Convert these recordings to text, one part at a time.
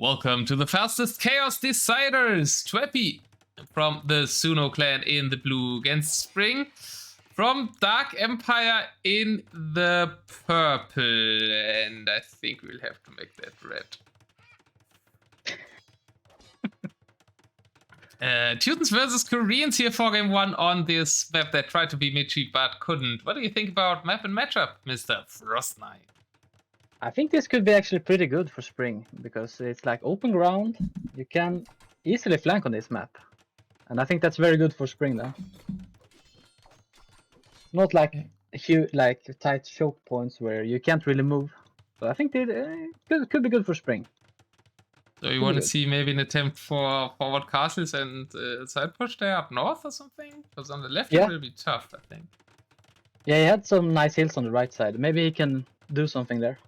Welcome to the fastest Chaos Deciders! Twepy from the Suno clan in the blue against Spring from Dark Empire in the purple. And I think we'll have to make that red. Teutons versus Koreans here for game 1 on this map that tried to be Michi but couldn't. What do you think about map and matchup, Mr. Frost Knight? I think this could be actually pretty good for Spring, because it's like open ground. You can easily flank on this map. And I think that's very good for Spring though. Not like huge, like tight choke points where you can't really move. So I think it could be good for Spring. So you want to see maybe an attempt for forward castles and side push there up north or something? Because on the left it will be tough, I think. Yeah, he had some nice hills on the right side. Maybe he can do something there.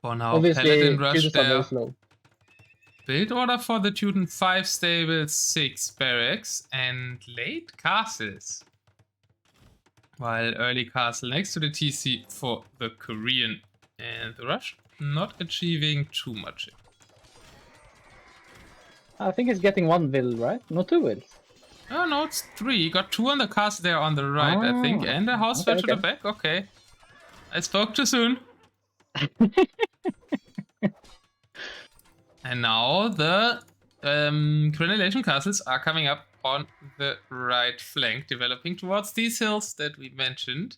For now, obviously, Paladin rush there. Very slow. Build order for the Teuton 5 stables, 6 barracks, and late castles. While early castle next to the TC for the Korean. And the rush not achieving too much. I think it's getting 1 will, right? No, 2 wills. Oh no, it's 3. Got 2 on the castle there on the right, I think. And a house fell to the back. Okay. I spoke too soon. And now the Grenellation castles are coming up on the right flank, developing towards these hills that we mentioned.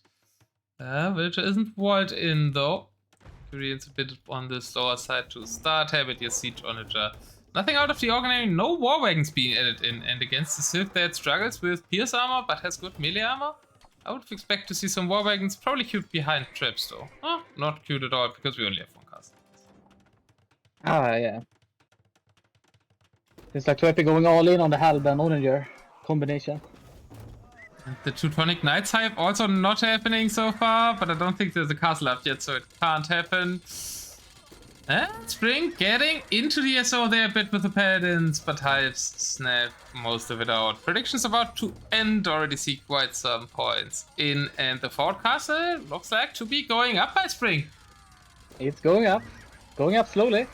Which isn't walled in though. Koreans a bit on the slower side to start. Habit your siege onager. Nothing out of the ordinary, no war wagons being added in, and against the Civ that struggles with pierce armor but has good melee armor, I would expect to see some war wagons, probably cute behind traps though. Oh, not cute at all because we only have 1 castle. Ah, yeah. It's like Twepy going all in on the Halb and onager combination. And the Teutonic Knights hype also not happening so far, but I don't think there's a castle up yet, so it can't happen. And Spring getting into the SO there a bit with the Paladins, but Hives snap most of it out. Predictions about to end, already see quite some points in, and the forward castle looks like to be going up by Spring. It's going up slowly.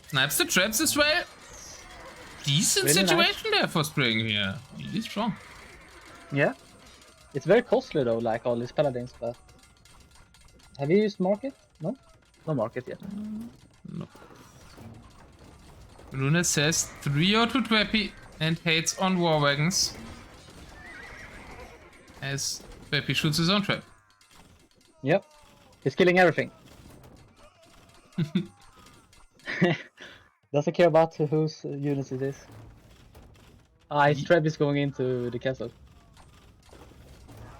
Snaps the traps as well. Decent really situation there for Spring here. Really strong. Yeah. It's very costly though, like all these Paladins, but... Have you used market? No? No market yet. No. Luna says 3-0 to Twepy and hates on war wagons. As Twepy shoots his own trap. Yep. He's killing everything. Doesn't care about whose units it is. His trap is going into the castle.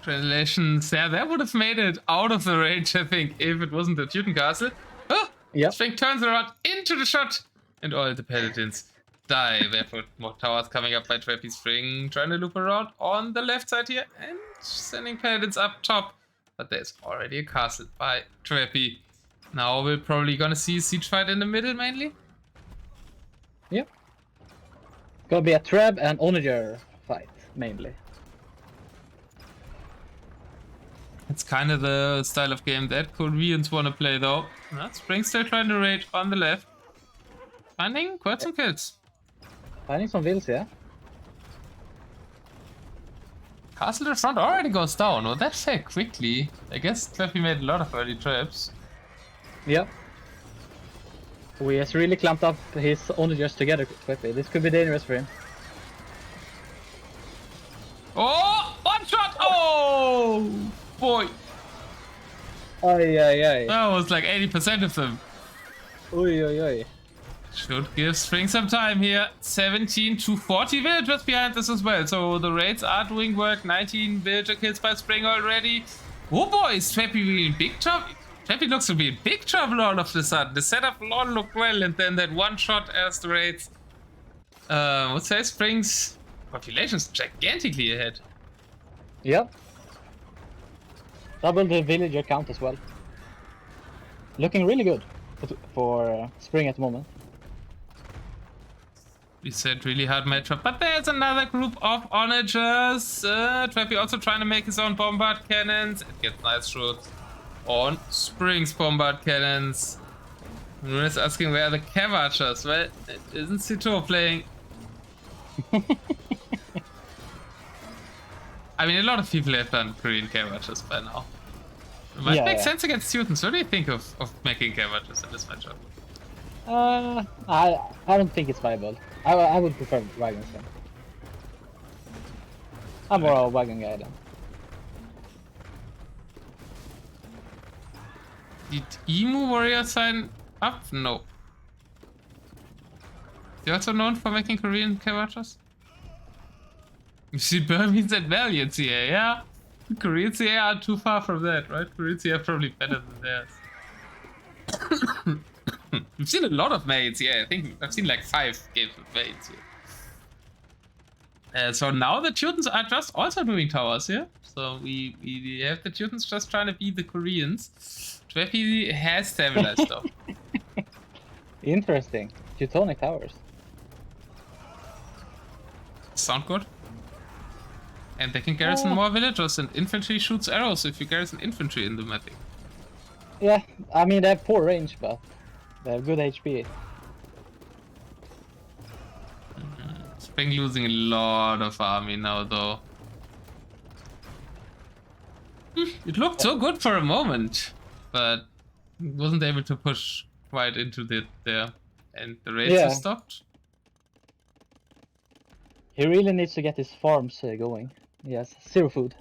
Translations, yeah, that would have made it out of the range, I think, if it wasn't the Teuton castle. Oh! Yep. Spring turns around into the shot, and all the Paladins die. Therefore, more towers coming up by Twepy. Spring trying to loop around on the left side here, and sending Paladins up top. But there's already a castle by Twepy. Now we're probably gonna see a siege fight in the middle mainly. Yep. Gonna be a trap and onager fight, mainly. It's kind of the style of game that Koreans want to play though. Spring still trying to raid on the left. Finding quite some kills. Finding some wills, yeah. Castle in the front already goes down. Well, that fell quickly. I guess Twepy made a lot of early traps. Yep. So he has really clamped up his onagers together, Twepy. This could be dangerous for him. Oh! One shot! Oh! Boy! That was like 80% of them. Oi. Should give Spring some time here. 17 to 40 villagers behind this as well. So the raids are doing work. 19 villager kills by Spring already. Oh boy, is Twepy really in big trouble? Twepy looks to be in big trouble all of a sudden. The setup all looked well, and then that one shot as the raids. Would say Spring's population's gigantically ahead. Yep. Double the villager count as well. Looking really good for Spring at the moment. We said really hard matchup, but there's another group of onagers. Twepy also trying to make his own bombard cannons. It gets nice shots on Spring's bombard cannons. Rune is asking where are the Cav archers? Well, isn't Cito playing? I mean, a lot of people have done Korean Cav archers by now. It might make sense against students. What do you think of making Cav archers in this matchup? I don't think it's viable. I would prefer wagons then. I'm more a wagon guy then. Did Emu Warrior sign up? No. Is he also known for making Korean Cav archers? You see Burmese and Valiant CA, yeah? Korean CA aren't too far from that, right? Korean CA are probably better than theirs. We've seen a lot of maids, yeah. I think I've seen like 5 games with maids here. So now the Teutons are just also doing towers here. So we have the Teutons just trying to beat the Koreans. Twepy has stabilized though. Interesting. Teutonic towers. Sound good? And they can garrison more villagers, and infantry shoots arrows if you garrison infantry in the mapping. Yeah, I mean they have poor range, but they have good HP. Spring losing a lot of army now though. It looked so good for a moment, but wasn't able to push quite into there, and the raids have stopped. He really needs to get his farms going. Yes, 0 food.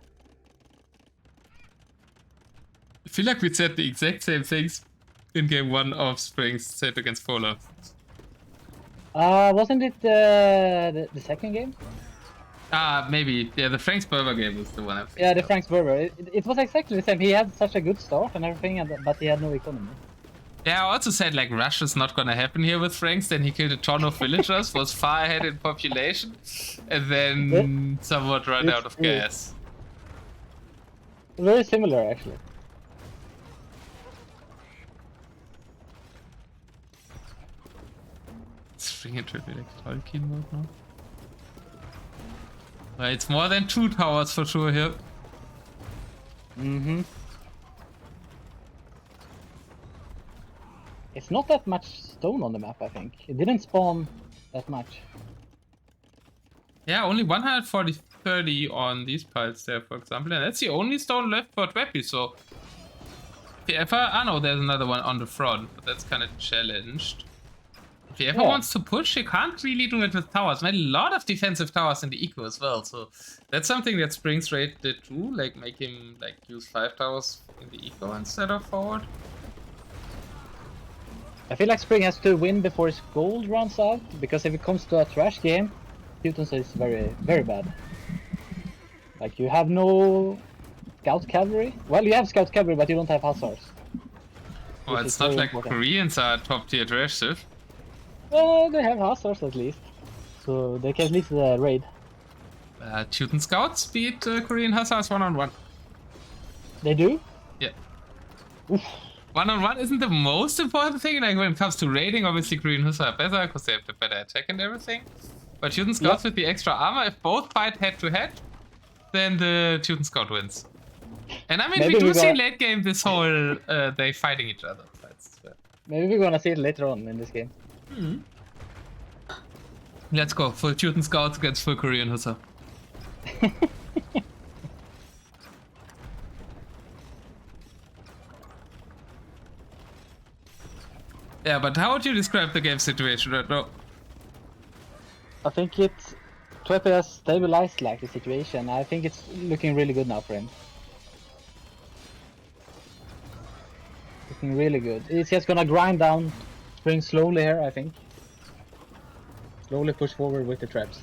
I feel like we said the exact same things in game 1 of Spring's set against Polar. Wasn't it the second game? Maybe. Yeah, the Franks Berber game was the one. Yeah, the Franks Berber. It was exactly the same. He had such a good start and everything, but he had no economy. Yeah, I also said like rush is not gonna happen here with Franks. Then he killed a ton of villagers, was far ahead in population, and then somewhat ran out of gas. Very similar, actually. Spring into like Alkhalim mode now. Right, it's more than 2 towers for sure here. It's not that much stone on the map, I think. It didn't spawn that much. Yeah, only 130 on these piles there, for example. And that's the only stone left for Twepy, so... If he ever... no, there's another one on the front, but that's kind of challenged. If he ever wants to push, he can't really do it with towers. Made a lot of defensive towers in the eco as well, so... That's something that Spring's raid did too, like make him like use 5 towers in the eco instead of forward. I feel like Spring has to win before his gold runs out, because if it comes to a trash game, Teutons is very, very bad. Like, you have no scout cavalry. Well, you have scout cavalry, but you don't have hussars. Well, it's not like Koreans are top tier trash civ. Well, they have hussars at least, so they can at least raid. Teuton scouts beat Korean hussars 1-on-1. They do? Yeah. Oof. 1-on-1 isn't the most important thing, like when it comes to raiding, obviously Korean Hussar are better because they have the better attack and everything. But Teuton Scouts with the extra armor, if both fight head to head, then the Teuton Scout wins. And I mean, maybe we do see late game this whole they fighting each other fights as well. Maybe we're gonna see it later on in this game. Let's go, full Teuton Scouts against full Korean Hussar. Yeah, but how would you describe the game situation right now? I think Twepy has stabilized like the situation. I think it's looking really good now for him. Looking really good. He's just gonna grind down Spring slowly here, I think. Slowly push forward with the traps.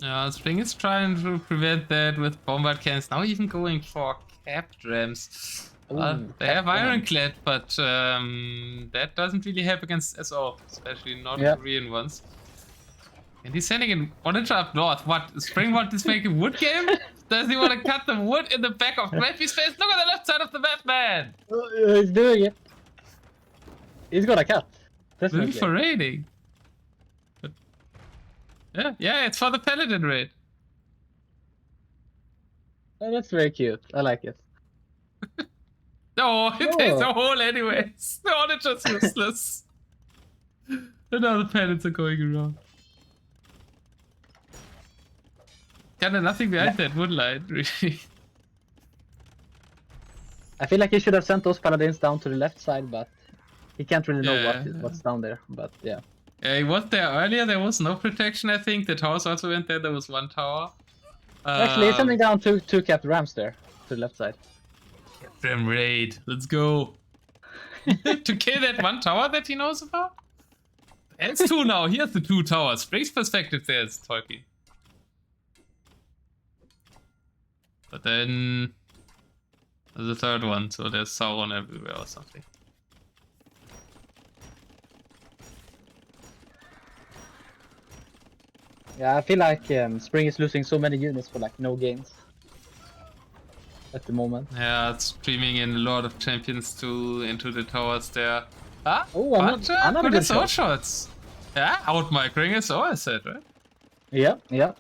Yeah, Spring is trying to prevent that with bombard cannons. Now even going for capped rams. They have ironclad, but that doesn't really help against SO, especially not Korean ones. And he's sending in onager up north. What? Spring want to make a wood game? Does he want to cut the wood in the back of Twepy's face? Look at the left side of the map, man! He's doing it. He's gonna cut. Maybe for raiding. But yeah, it's for the paladin raid. Oh, that's very cute. I like it. No, it Oh. takes a hole anyways. The onager's useless. Another pellets are going around. Kinda nothing behind that wood line, really. I feel like he should have sent those paladins down to the left side, but he can't really know Yeah. what's down there. But yeah. Yeah, he was there earlier. There was no protection, I think. The towers also went there. There was one tower. Actually, he's sending down two capped rams there to the left side. Ram raid. Let's go. To kill that one tower that he knows about? It's two now. Here's the two towers. Spring's perspective there is Twepy. But then there's a third one, so there's Sauron everywhere or something. Yeah, I feel like Spring is losing so many units for like no gains at the moment. Yeah, it's streaming in a lot of champions too into the towers there. Ah, Oh, another good good sword shot. shots. Yeah, out microing is all I said, right? Yeah, yeah.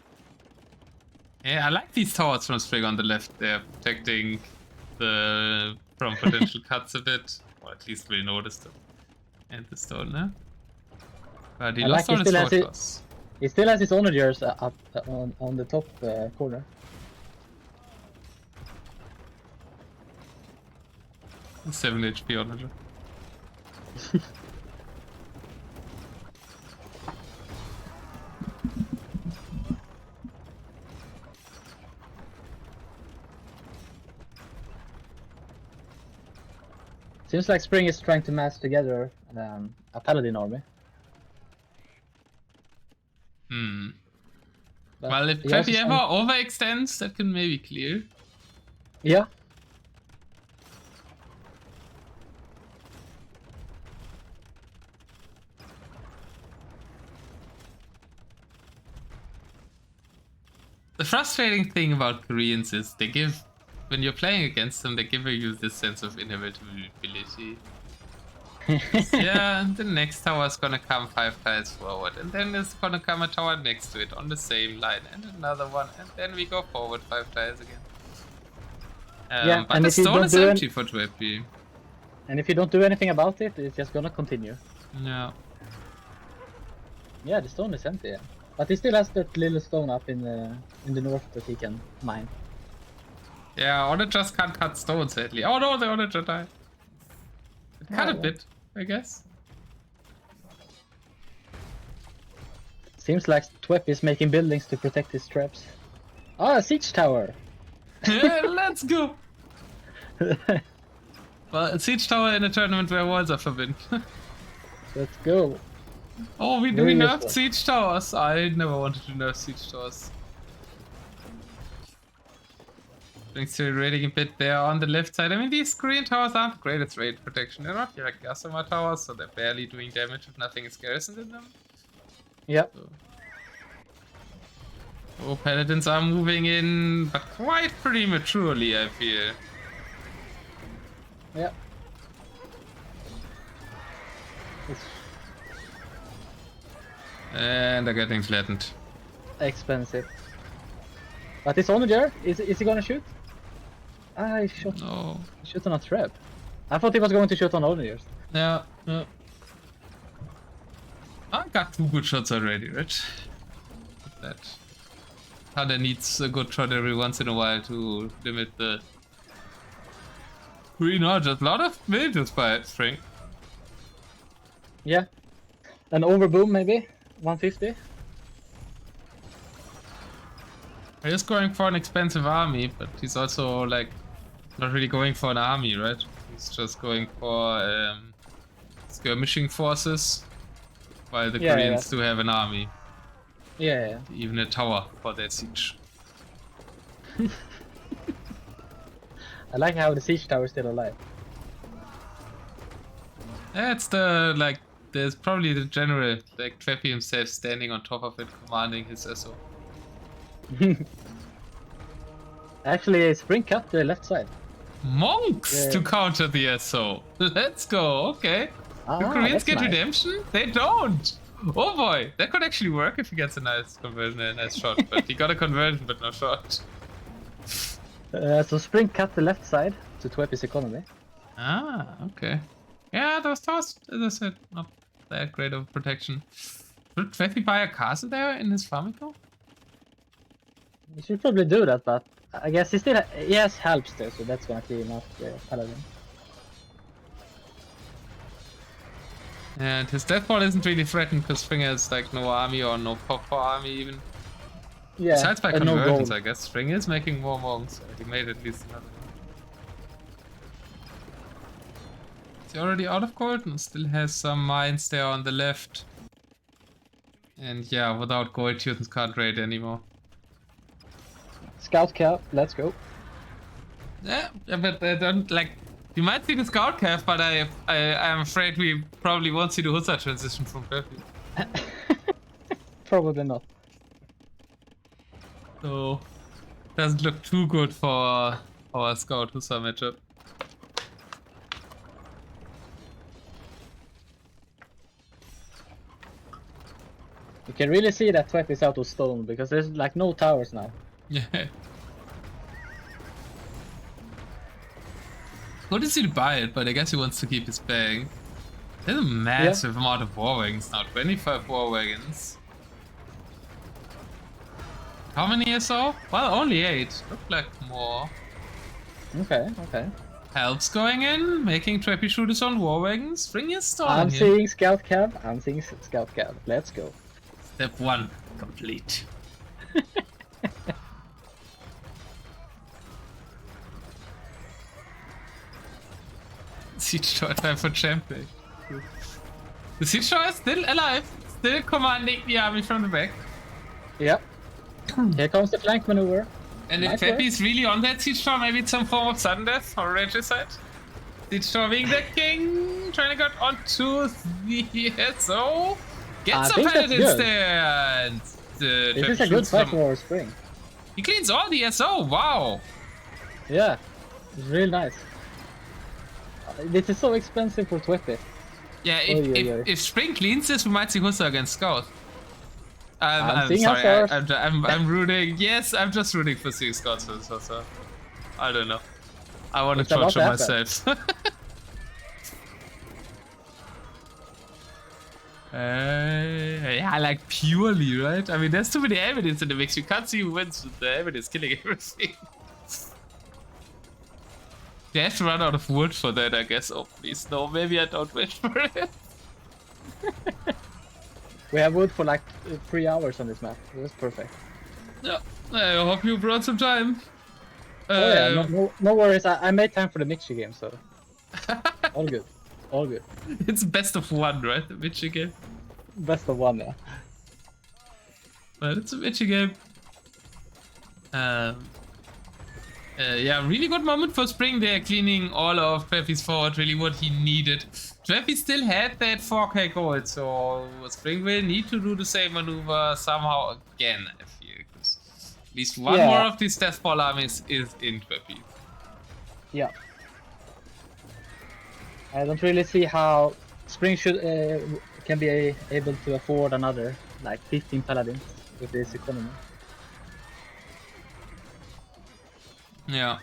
Yeah, I like these towers from Spring on the left. They're protecting the from potential cuts a bit, or at least we noticed them. And the stone, né? But he I lost like all he his still has sword it- shots. He still has his onagers up on the top corner. 7 HP onager. Seems like Spring is trying to mass together a paladin army. Hmm. But Well, if he also Twepy ever sent- overextends, that can maybe clear. Yeah. The frustrating thing about Koreans is they give, when you're playing against them, they give you this sense of inevitability. Yeah, and the next tower is gonna come 5 tiles forward, and then there's gonna come a tower next to it on the same line, and another one, and then we go forward 5 tiles again. Yeah, but and the if you stone don't is do empty for Twepy. And if you don't do anything about it, it's just gonna continue. Yeah. Yeah, the stone is empty. Yeah. But he still has that little stone up in the north that he can mine. Yeah, Onagers can't cut stone, sadly. Oh no, the Onager died. It cut a Yeah. bit, I guess. Seems like Twepy is making buildings to protect his traps. Ah, a siege tower! Yeah, let's go! Well, a siege tower in a tournament where walls are forbidden. Let's go. Oh, we Very nerfed useful. siege towers. I never wanted to nerf siege towers. Thanks to raiding a bit there on the left side. I mean, these green towers aren't the greatest raid protection. They're not like Gossamer towers, so they're barely doing damage if nothing is garrisoned in them. Yeah. So. Oh, paladins are moving in, but quite prematurely, I feel. Yeah. It's And they're getting flattened. expensive. But it's onager. Is he gonna shoot? Ah, he shot No. on a trap. I thought he was going to shoot on onagers. Yeah, yeah. I got 2 good shots already, right? That Hunter needs a good shot every once in a while to limit the Green Arabia. A lot of villages by Spring. Yeah. An overboom maybe? 150? He's going for an expensive army, but he's also like not really going for an army, right? He's just going for skirmishing forces, while the Yeah, Koreans do have an army, Yeah. even a tower for their siege. I like how the siege tower is still alive. That's the like. There's probably the general, like Twepy himself, standing on top of it, commanding his SO. Actually, Spring cut the left side. Monks Yeah. to counter the SO. Let's go. Okay. Ah, Do Koreans that's get nice. redemption? They don't. Oh boy, that could actually work if he gets a nice conversion and a nice shot. But he got a conversion, but no shot. So Spring cut the left side to Twepy's economy. Ah, okay. Yeah, those towers, as I said, not that great of protection. Should Twepy buy a castle there in his farming though? You should probably do that, but I guess he has helps there, so that's gonna clean up the paladin. And his death ball isn't really threatened because Spring has like no army or no proper army even. Yeah, Besides by and no conversions, gold. I guess. Spring is making more monks, so he made at least another one. Is he already out of gold and still has some mines there on the left? And yeah, without gold, Teutones can't raid anymore. Scout cap, let's go. Yeah, but I don't like. You might see the scout calf, but I'm afraid we probably won't see the Hussar transition from Twepy. Probably not. So doesn't look too good for our scout Hussar matchup. You can really see that Twepy is out of stone because there's like no towers now. Yeah. Good to see to buy it, but I guess he wants to keep his bag. There's a massive amount of war wagons now, 25 war wagons. How many I saw? Well, only 8. Look like more. Okay. Helps going in, making Twepy shoot his own war wagons. Bring your storm I'm here. seeing scout cab. Let's go. Step 1 complete. Siege Tower time for champion. The Siege Tower is still alive, still commanding the army from the back. Yep. Here comes the flank maneuver. And if Nice Twepy work. is really on that Siege Tower, maybe it's some form of sudden death or regicide. Siege Tower being the king, trying to get onto the SO. Get I some think that's paladins good. there. And This is a good fight for our spring. He cleans all the SO, wow. Yeah, it's really nice. This is so expensive for Twepy. Yeah, Oy. if Spring cleans this, we might see Hussar against Scout. I'm seeing sorry, Hussars. I'm rooting. Yes, I'm just rooting for seeing Scouts versus Hussar. I don't know. I want to It's about torture to happen. myself. Yeah, like purely, right? I mean, there's too many evidence in the mix. You can't see who wins with the evidence killing everything. They have to run out of wood for that, I guess. Oh, please, no, maybe I don't wish for it. We have wood for like 3 hours on this map. That's perfect. Yeah, I hope you brought some time. Oh yeah, no worries. I made time for the mixture game, so all good. It's best of one, right? The Mitchie game. Best of one, yeah. But it's a Mitchie game. Yeah, really good moment for Spring there, cleaning all of Twepy's forward, really what he needed. Twepy still had that 4k gold, so Spring will need to do the same maneuver somehow again, I feel. Because at least one more of these Death Ball armies is in Twepy. Yeah. I don't really see how Spring can be able to afford another like 15 paladins with this economy. Yeah.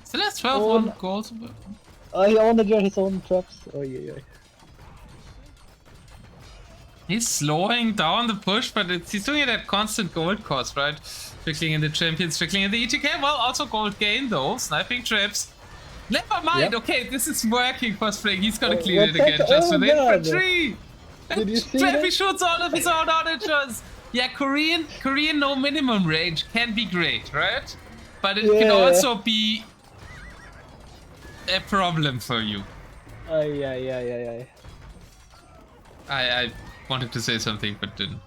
Still has 12 goals. Oh, he onager his own traps. Oy. He's slowing down the push, but he's doing it at constant gold cost, right? Trickling in the champions, trickling in the ETK. Well, also gold gain though. Sniping traps. Never mind. Yep. Okay, this is working for Spring. He's gonna clean it again just with infantry. Did you see Twepy shoots all of his own onagers. Yeah, Korean no minimum range can be great, right? But it can also be a problem for you. Ay. I wanted to say something, but didn't.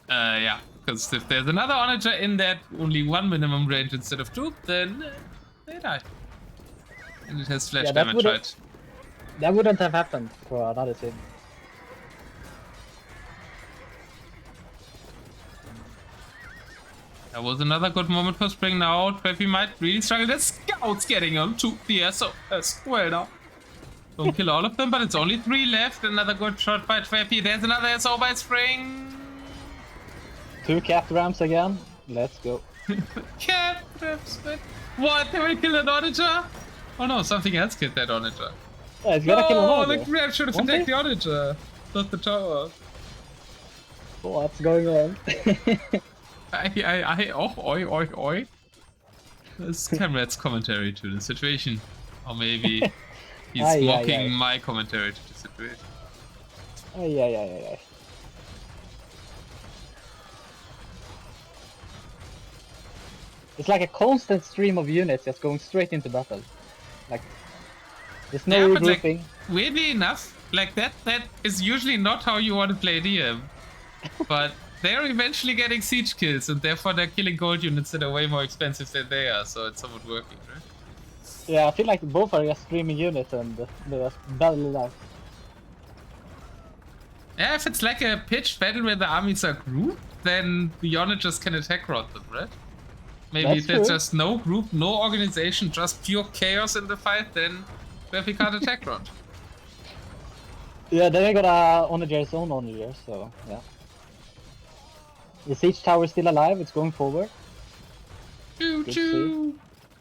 Yeah, because if there's another onager in that only 1 minimum range instead of 2, then they die. And it has flash damage, right? That wouldn't have happened for another team. That was another good moment for Spring now. Twepy might really struggle. The Scouts getting on to the SO as well now. Don't kill all of them, but it's only 3 left. Another good shot by Twepy. There's another SO by Spring. 2 capped ramps again. Let's go. Capped ramps, but What? Can we kill an onager? Oh no, something else killed that onager. Yeah, it's gonna kill Oh, another. the Grab should have attacked the onager, not the tower. What's going on? Oi. This Camerade's commentary to the situation. Or maybe he's mocking my commentary to the situation. Ay. It's like a constant stream of units just going straight into battle. Like, there's no regrouping. Like, weirdly enough, like that is usually not how you want to play DM. But they're eventually getting siege kills, and therefore they're killing gold units that are way more expensive than they are, so it's somewhat working, right? Yeah, I feel like both are just streaming units and they're just battling out. Yeah, if it's like a pitched battle where the armies are grouped, then the onagers can attack rod them, right? Maybe if there's just no group, no organization, just pure chaos in the fight, then Twepy can't attack rod. Yeah, then they got onager's own onager, so yeah. The siege tower is still alive, it's going forward. Choo-choo!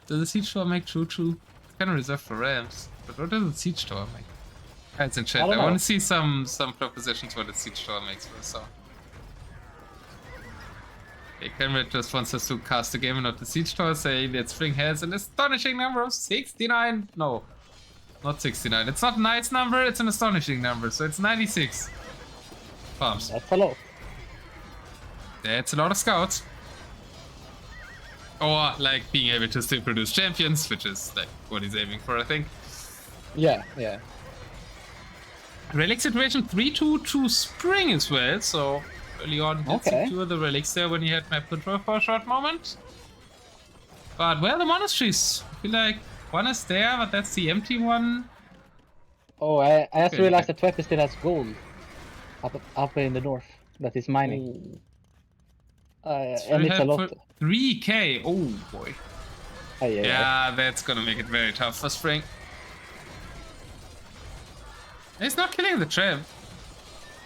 Does the siege tower make choo-choo? It's kind of reserved for rams, but what does the siege tower make? Guys in chat, I want to see some propositions what the siege tower makes for a sound. Okay, Conrad just wants us to cast the game and not the siege tower, saying that Spring has an astonishing number of 69. No, not 69. It's not a nice number, it's an astonishing number, so it's 96 farms. That's a lot. That's a lot of scouts. Or, like, being able to still produce champions, which is, like, what he's aiming for, I think. Yeah. Relic situation 3-2 to Spring as well, so early on did secure the relics there when he had map control for a short moment. But, well, the monasteries. I feel like one is there, but that's the empty one. Oh, I just realized that Twepy still has gold up in the north that he's mining. And it's a lot. 3k, oh boy. Yeah, that's gonna make it very tough for Spring. He's not killing the trap.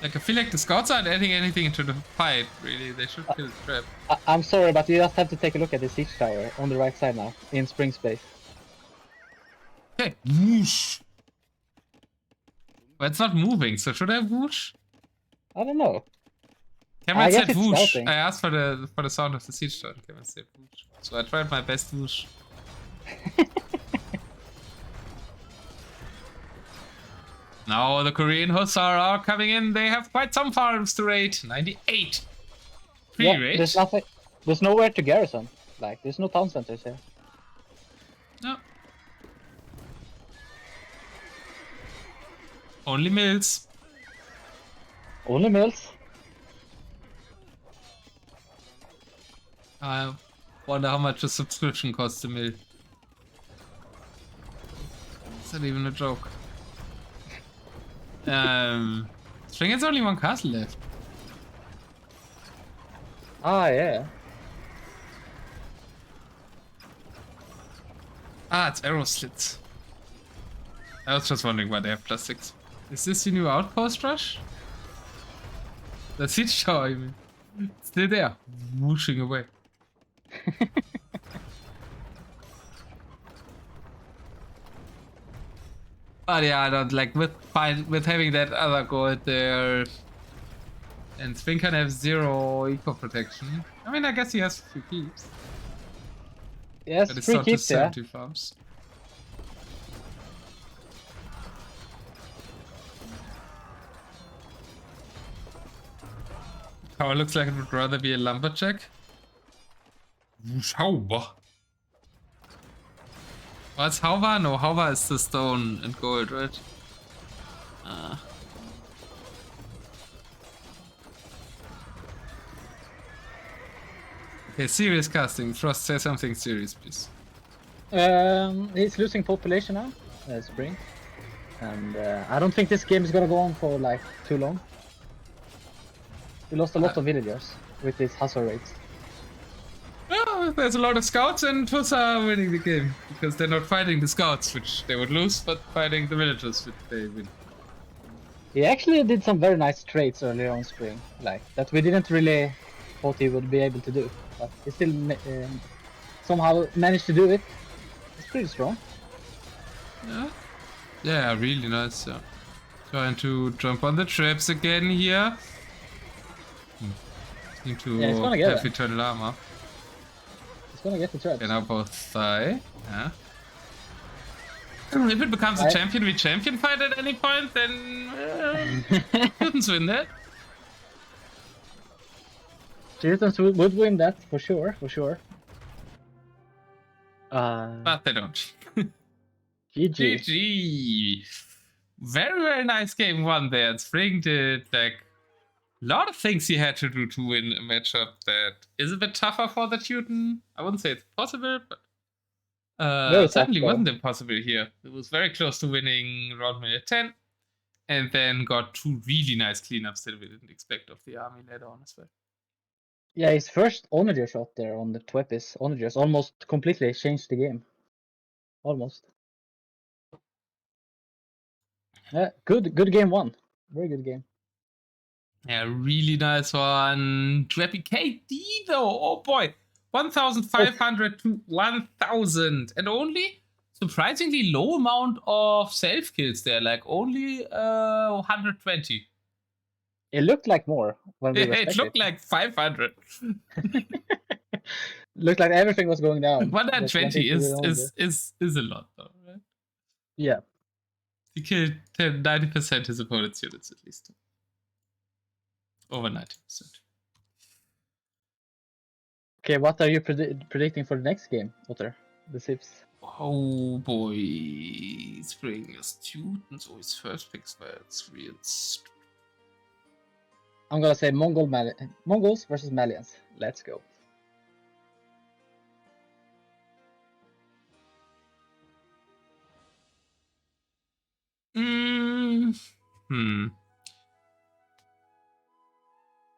Like, I feel like the scouts aren't adding anything into the fight, really. They should kill the trap. I'm sorry, but you just have to take a look at the siege tower on the right side now, in Spring space. Okay, whoosh. But it's not moving, so should I have whoosh? I don't know. Cameron said whoosh. I asked for the sound of the siege tower. Cameron said whoosh. So I tried my best whoosh. Now the Korean Hussar are coming in. They have quite some farms to raid. 98. Free raid. There's nothing. There's nowhere to garrison. Like, there's no town centers here. No. Only mills. Only mills? I wonder how much a subscription costs a mill. Is that even a joke? Spring has only one castle left. Ah, yeah. Ah, it's arrow slits. I was just wondering why they have +6. Is this the new outpost rush? The siege tower, I mean. Still there, whooshing away. But yeah, I don't like with having that other gold there, and Spring can have 0 eco protection. I mean, I guess he has a few keeps. Yes, but it's 3 keeps, yeah. 70 farms. Power looks like it would rather be a lumberjack. Schauber. What's Hauber? No, Hauber is the stone and gold, right? Okay, serious casting. Frost, say something serious, please. He's losing population now, Spring. And I don't think this game is gonna go on for like too long. We lost a lot of villagers with these Hussar raids. Oh, there's a lot of scouts and Hussar are winning the game. Because they're not fighting the scouts, which they would lose, but fighting the villagers, which they win. He actually did some very nice trades earlier on Spring, like that we didn't really thought he would be able to do. But he still somehow managed to do it. It's pretty strong. Yeah. Yeah, really nice. Yeah. Trying to jump on the traps again here. Need to Yeah, he's gonna get have it. eternal armor. He's gonna get the traps. And now both thigh. Yeah. If it becomes a champion v champion fight at any point, then Mutants win that. Mutants would win that for sure, for sure. But they don't. GG. GG. Very, very nice game one there. Spring did like a lot of things he had to do to win a matchup that is a bit tougher for the Teuton. I wouldn't say it's possible, but certainly wasn't impossible here. It was very close to winning round minute 10, and then got two really nice cleanups that we didn't expect of the army later on as well. Yeah, his first onager shot there on the Twepy's onagers almost completely changed the game. Almost. Yeah, good game one. Very good game. Yeah, really nice one. Twepy KD though, oh boy. 1,500 to 1,000. And only surprisingly low amount of self kills there, like only 120. It looked like more when we It looked like 500. Looked like everything was going down. 120 is a lot though, right? Yeah. He killed 90% his opponent's units at least. Over 90%. Okay, what are you predicting for the next game, Otter? The civs. Oh boy, Spring is students, so his first picks were it's real stupid. I'm gonna say Mongols versus Malians. Let's go.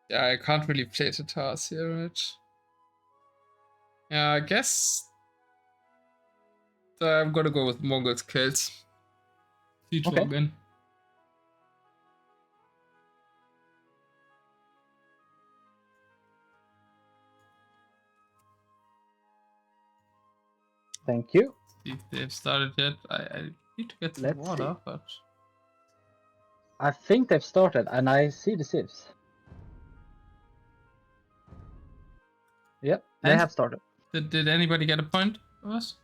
Yeah, I can't really play the task here, right? Yeah, I guess I'm gonna go with Mongols kills. Siege Okay. again. Thank you. See if they've started yet. I need to get some water, but I think they've started, and I see the civs. Yep, they have started. Did anybody get a point of us?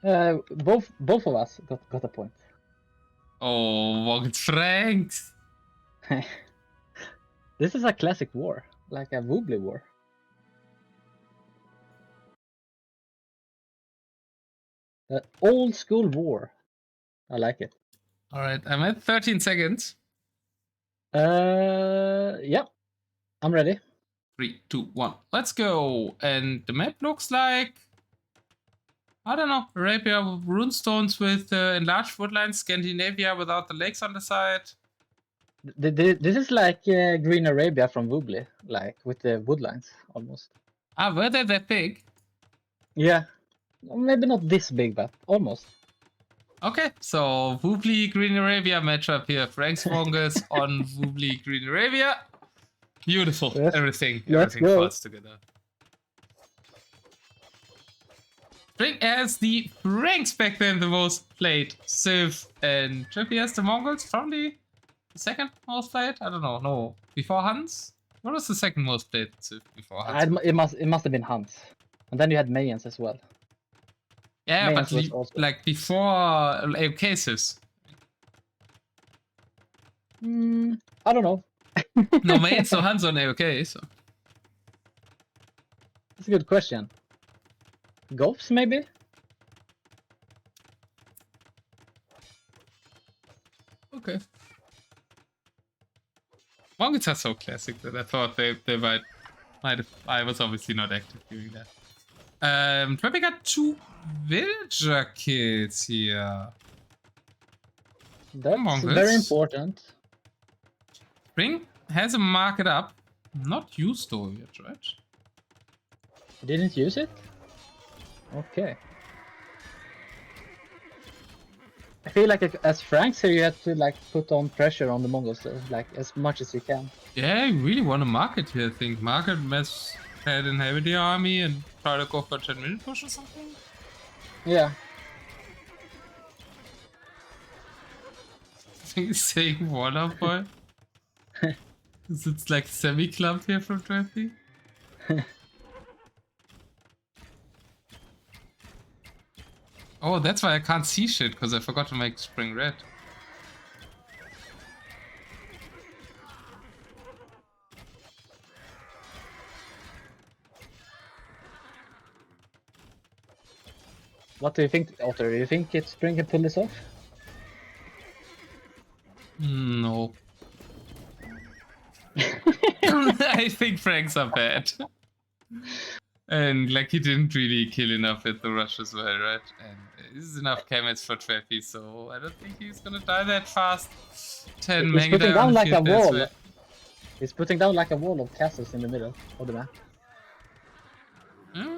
Both of us got a point. Oh, Mongols Franks! This is a classic war, like a Woobly war. Old school war. I like it. Alright, I'm at 13 seconds. Yeah. I'm ready. 3, 2, 1. Let's go! And the map looks like, I don't know, Arabia with runestones with enlarged woodlands, Scandinavia without the lakes on the side. This is like Greeen Arabia from Woobly, like with the woodlines almost. Ah, were they that big? Yeah. Maybe not this big, but almost. Okay, so Woobly Greeen Arabia matchup here. Franks Mongols on Woobly Greeen Arabia. Beautiful. Yes. Everything Let's go. falls together. Spring as the Franks back then the most played civ, and Twepy as the Mongols probably the second most played. I don't know. No, before Hans. What was the second most played civ before Hans? It must have been Hans, and then you had Mayans as well. Yeah, Mayans but like before AOK civs. I don't know. No, Mayans so Hans on AOK, so. That's a good question. Gophs, maybe? Okay. Mongols are so classic that I thought they might have. I was obviously not active during that. Twepy got 2 villager kills here. That's Mongols. very important. Spring has a market up. Not used though yet, right? Didn't use it? Okay. I feel like as Franks here you have to like put on pressure on the Mongols like as much as you can. Yeah, I really want to market here, I think. Market Mess had inhabited the army and try to go for a 10-minute push or something? Yeah. I think he's saying one up, boy. It's like semi-clump here from Twepy. Oh, that's why I can't see shit, because I forgot to make spring red. What do you think, Otter? Do you think Spring can pull this off? No. I think Franks are bad. And like he didn't really kill enough with the rush as well, right? And this is enough chemits for Twepy, so I don't think he's gonna die that fast. 10 He's mega putting down like a wall. way. He's putting down like a wall of castles in the middle of the map. Hmm?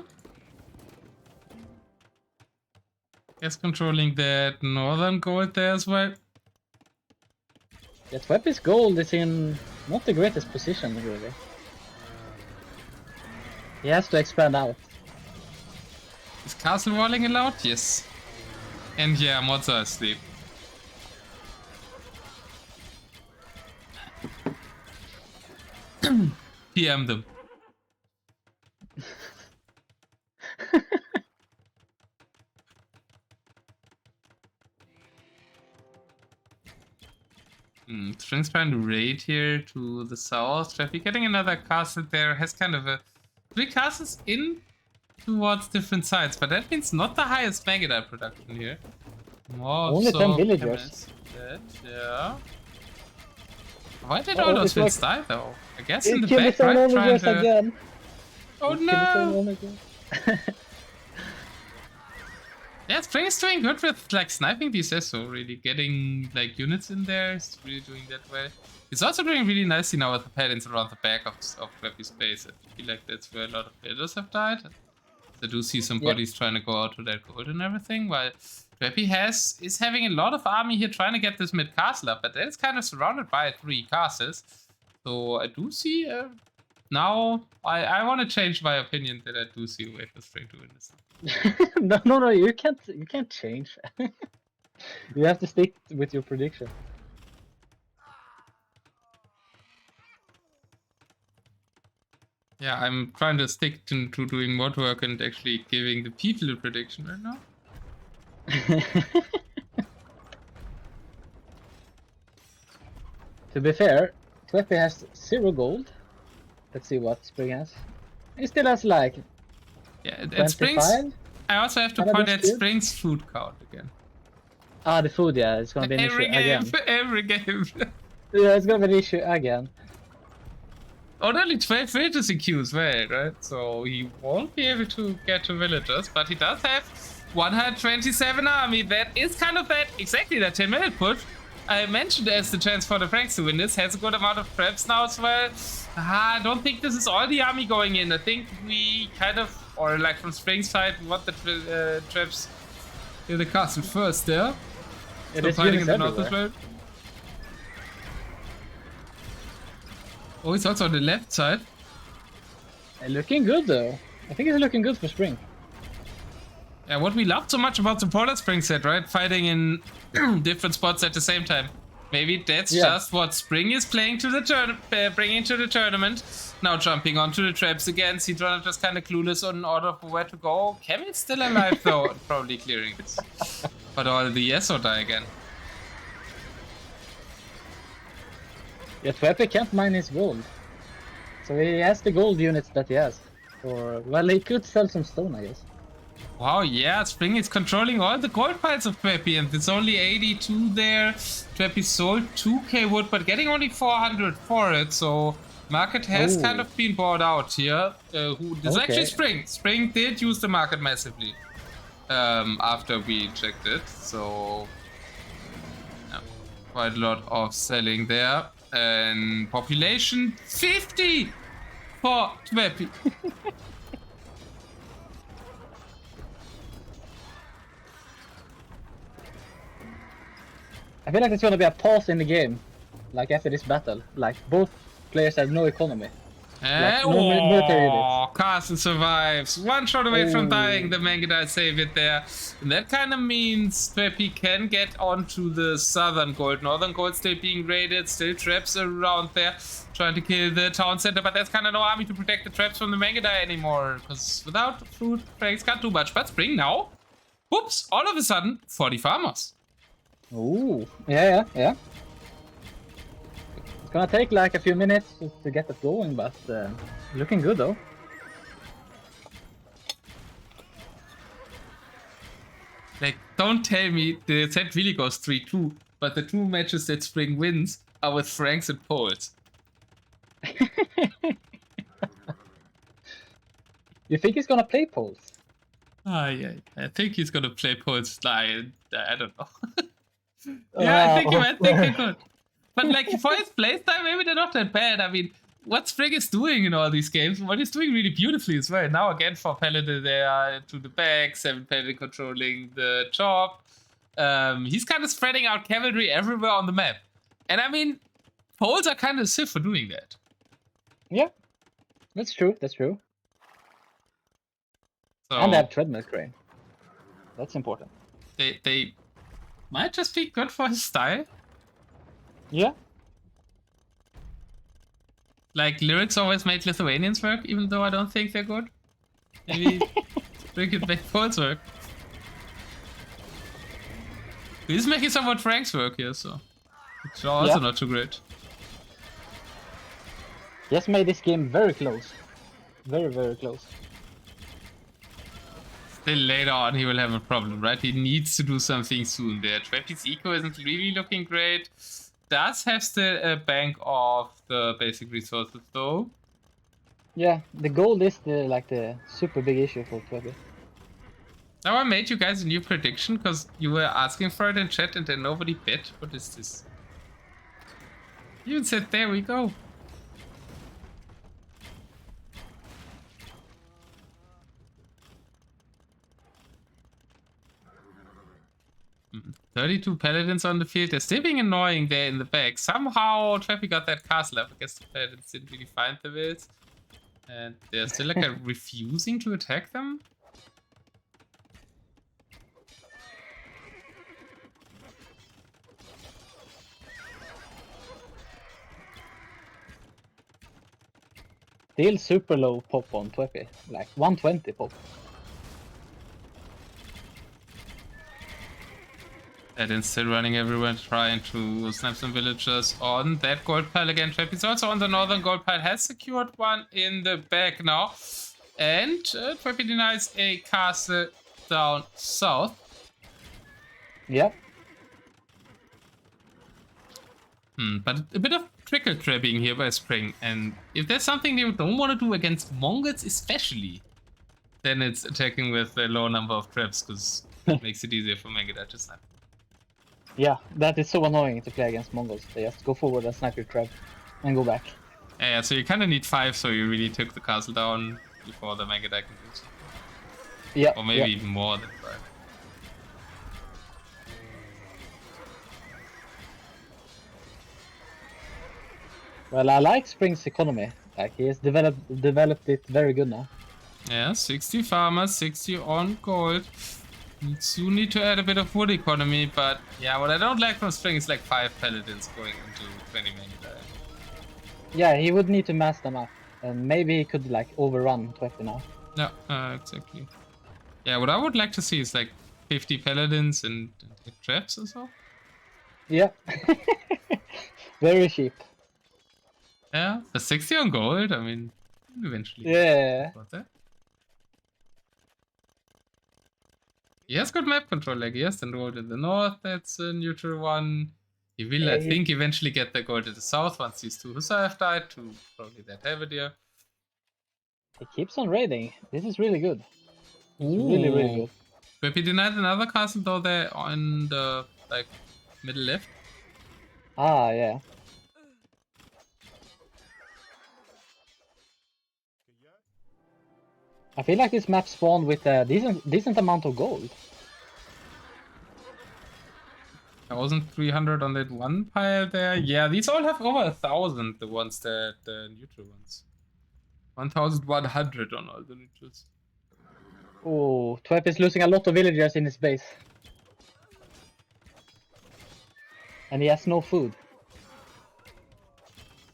Guess controlling that northern gold there as well. Yeah, Twepy's gold is in not the greatest position, really. He has to expand out. Is castle walling allowed? Yes. And yeah, mods are asleep. PM them. Spring's trying to raid here to the south. Twepy getting another castle there. Has kind of a 3 castles in towards different sides, but that means not the highest Megadite production here. More Only so 10 villagers. Yeah. Why did all those villains die though? I guess in the Kill back, his own right? Trying onagers to... again. Oh Kill his own no! onagers. Yeah, Spring is doing good with like sniping these SO, really getting like units in there. He's really doing that well. He's also doing really nicely now with the paladins around the back of Twepy's base. I feel like that's where a lot of builders have died. I do see some bodies trying to go out to that gold and everything, while Twepy is having a lot of army here trying to get this mid castle up, but then it's kind of surrounded by 3 castles. So I do see now I want to change my opinion that I do see a way for Spring to win this. No, you can't change. You have to stick with your prediction. Yeah, I'm trying to stick to doing mod work and actually giving the people a prediction right now. To be fair, Twepy has 0 gold. Let's see what Spring has. He still has like and Spring's. I also have to point at Spring's food count again. Ah, the food, yeah, it's gonna be an issue again. Every game. Yeah, it's gonna be an issue again. Only 12 villagers in queue as well, right? So he won't be able to get to villagers, but he does have 127 army. That is kind of exactly that 10-minute push I mentioned as the chance for the Franks to win this. Has a good amount of traps now as well. I don't think this is all the army going in. I think we kind of, or like from Spring's side, we want the traps in the castle first there. Yeah, so fighting in the north as well. Oh, he's also on the left side. Looking good though. I think it's looking good for Spring. Yeah, what we loved so much about the Polar Spring set, right? Fighting in different spots at the same time. Maybe that's just what Spring is playing to the bringing to the tournament. Now jumping onto the traps again. Citron just kind of clueless on order for where to go. Kevin's still alive though, probably clearing it. But all the ESO die again. Yeah, Twepy can't mine his gold. So he has the gold units that he has. Or, well, he could sell some stone, I guess. Wow, yeah, Spring is controlling all the gold piles of Twepy, and it's only 82 there. Twepy sold 2k wood, but getting only 400 for it, so market has kind of been bought out here. This is actually Spring. Spring did use the market massively after we checked it, so yeah, quite a lot of selling there. And population 50 for Twepy. I feel like there's gonna be a pause in the game, like after this battle. Like both players have no economy. Like no military units. Castle survives. One shot away from dying. The Mangudai save it there. And that kind of means Twepy can get onto the southern gold. Northern gold still being raided. Still traps around there. Trying to kill the town center. But there's kind of no army to protect the traps from the Mangudai anymore. Because without fruit, Franks can't do much. But spring now. Whoops. All of a sudden, 40 farmers. Ooh. Yeah. It's gonna take like a few minutes to get it going, but looking good though. Like, don't tell me the set really goes 3-2, but the 2 matches that Spring wins are with Franks and Poles. You think he's gonna play Poles? Yeah. I think he's gonna play Poles. I don't know. Yeah, I think he could. But like, for his playstyle, maybe they're not that bad. I mean, what Spring is doing in all these games, what he's doing really beautifully as well. Now again, for Paladin, they are to the back, 7 Paladin controlling the top. He's kind of spreading out cavalry everywhere on the map. And I mean, Poles are kind of stiff for doing that. Yeah, that's true. So, And they have treadmill crane. That's important. They might just be good for his style. Yeah. Like, lyrics always made Lithuanians work, even though I don't think they're good. Maybe we could make Poles work. He's making somewhat Franks work here, so it's also not too great. Just made this game very close. Very close. Still later on he will have a problem, right? He needs to do something soon there. Twepy's eco isn't really looking great. Does have still a bank of the basic resources though. Yeah, the gold is the super big issue for Twepy. Now I made you guys a new prediction because you were asking for it in chat and then nobody bet. What is this? You even said there we go. 32 paladins on the field. They're still being annoying there in the back. Somehow Twepy got that castle up. I guess the paladins didn't really find the wills. And they're still like refusing to attack them. Still super low pop on Twepy. Like 120 pop. Paladins still running everywhere, trying to snap some villagers on that gold pile again. Twepy's also on the northern gold pile, has secured one in the back now. And Twepy denies a castle down south. Yep. But a bit of trickle trapping here by Spring. And if there's something they don't want to do against Mongols especially, then it's attacking with a low number of traps, because it makes it easier for Mangudai to snipe. Yeah, that is so annoying to play against Mongols. They just go forward and snipe your trap and go back. Yeah, so you kind of need 5, so you really took the castle down before the Mangudai can do so. Yeah. Or maybe even more than 5. Well, I like Spring's economy. Like, he has developed it very good now. Yeah, 60 farmers, 60 on gold. You need to add a bit of wood economy, but yeah, what I don't like from Spring is like 5 paladins going into 20 Mangudai. Yeah, he would need to mass them up. And maybe he could like overrun Twepy now. Yeah, exactly. Yeah, what I would like to see is like 50 paladins and traps or so. Yeah. Very cheap. Yeah, for 60 on gold, I mean, eventually. Yeah. Got that. He has good map control, like he has the gold in the north, that's a neutral one. He will, I think, eventually get the gold in the south once these 2 Hussar have died to probably that Halberdier. He keeps on raiding. This is really good. Ooh. Really good. Twepy denied another castle though there on the like middle left. Ah, yeah. I feel like this map spawned with a decent amount of gold. 1,300 on that one pile there. Yeah, these all have over 1,000, the ones that the neutral ones. 1,100 on all the neutrals. Oh, Twepy is losing a lot of villagers in his base. And he has no food.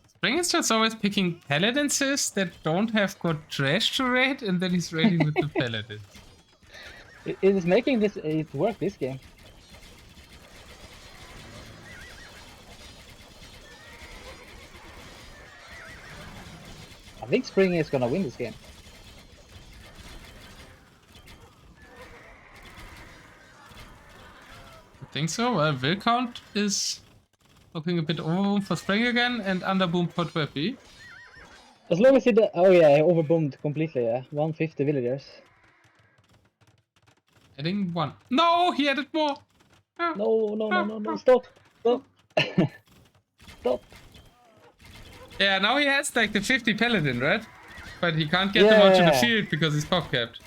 Spring is just always picking paladins that don't have good trash to raid, and then he's raiding with the paladins. It is making it work this game. I think Spring is gonna win this game. I think so. Well, will count is looking a bit overboom for Spring again, and underboom for Twepy. As long as he oh yeah, he overboomed completely, yeah. 150 villagers. Adding 1. No, he added more! No, stop! Stop! Yeah, now he has like the 50 paladin, right? But he can't get them onto the field because he's pop capped.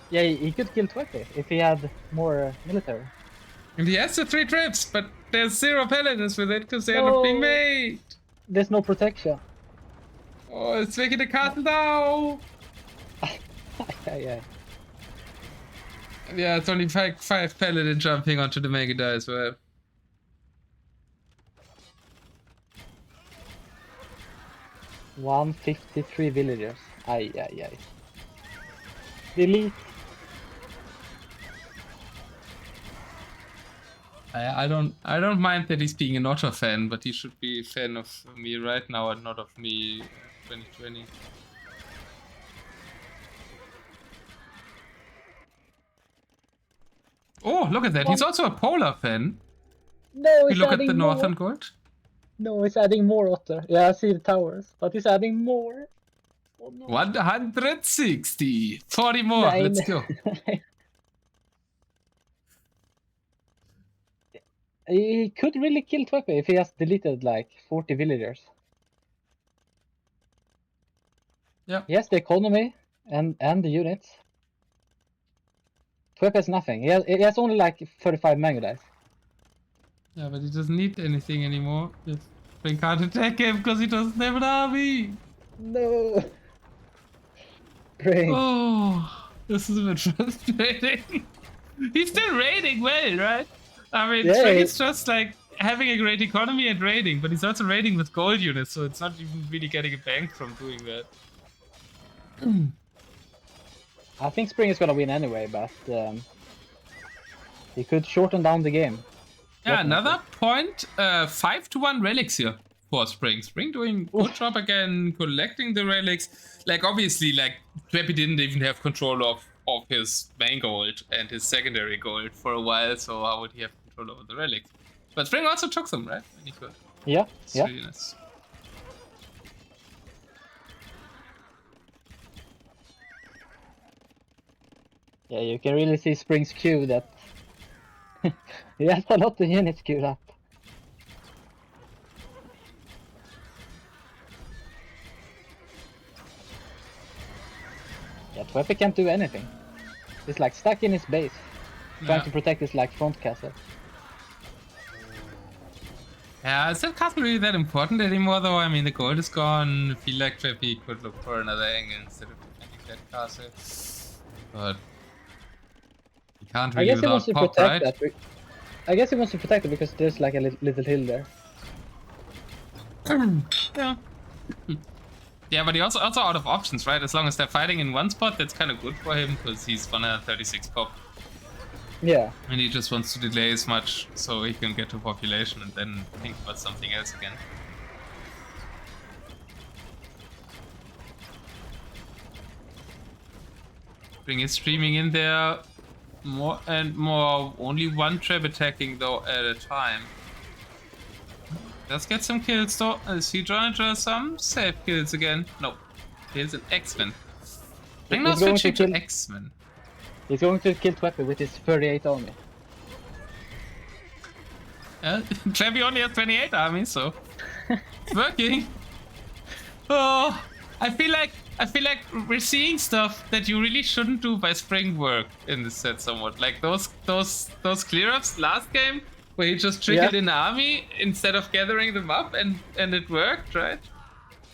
Yeah, he could kill Twepy if he had more military. And he has the 3 trips, but there's 0 paladins with it because they are not being made. There's no protection. Oh, it's making the castle now! Yeah. Yeah, it's only 5 paladin jumping onto the mega die as well. $153 villagers. Ay. Delete. I don't mind that he's being an Otter fan, but he should be a fan of me right now and not of me 2020. Oh, look at that. He's also a Polar fan. No, You look at the Northern Gold. No, it's adding more Otter. Yeah, I see the towers, but it's adding more. Oh, no. 160. 40 more. Let's go. He could really kill Twepy if he has deleted like 40 villagers. Yeah. He has the economy and the units. Twepy has nothing. He has only like 35 manga dice. Yeah, but he doesn't need anything anymore. Just Spring can't attack him because he doesn't have an army. No. Great. Oh, this is a bit frustrating. He's still raiding well, right? I mean, Spring is just like having a great economy and raiding, but he's also raiding with gold units, so it's not even really getting a bank from doing that. I think Spring is gonna win anyway, but he could shorten down the game. Yeah, another point, 5-1 relics here for Spring. Spring doing good job again, collecting the relics. Like, obviously, like, Twepy didn't even have control of his main gold and his secondary gold for a while, so how would he have control over the relics? But Spring also took them, right? When he could. Yeah, yeah. Really nice. Yeah, you can really see Spring's queue that he has a lot of units queued up. Yeah, Twepy can't do anything. He's like stuck in his base, trying to protect his like front castle. Yeah, is that castle really that important anymore though? I mean, the gold is gone. I feel like Twepy could look for another angle instead of defending that castle. But he can't really without pop, right? I guess he wants to protect it because there's like a little hill there. Yeah. Yeah, but he also out of options, right? As long as they're fighting in one spot, that's kind of good for him because he's 136 pop. Yeah. And he just wants to delay as much so he can get to population and then think about something else again. Spring is streaming in there more and more. Only one trap attacking though at a time. Let's get some kills though. Is he trying to some safe kills again? No. Kills an X-Men. Bring now switching to X-Men. He's going to kill Twepy with his 38 army. Twepy only has 28 armies, so it's working. Oh, I feel like we're seeing stuff that you really shouldn't do by Spring work in this set somewhat. Like those clear-ups last game where he just triggered an army instead of gathering them up and it worked, right?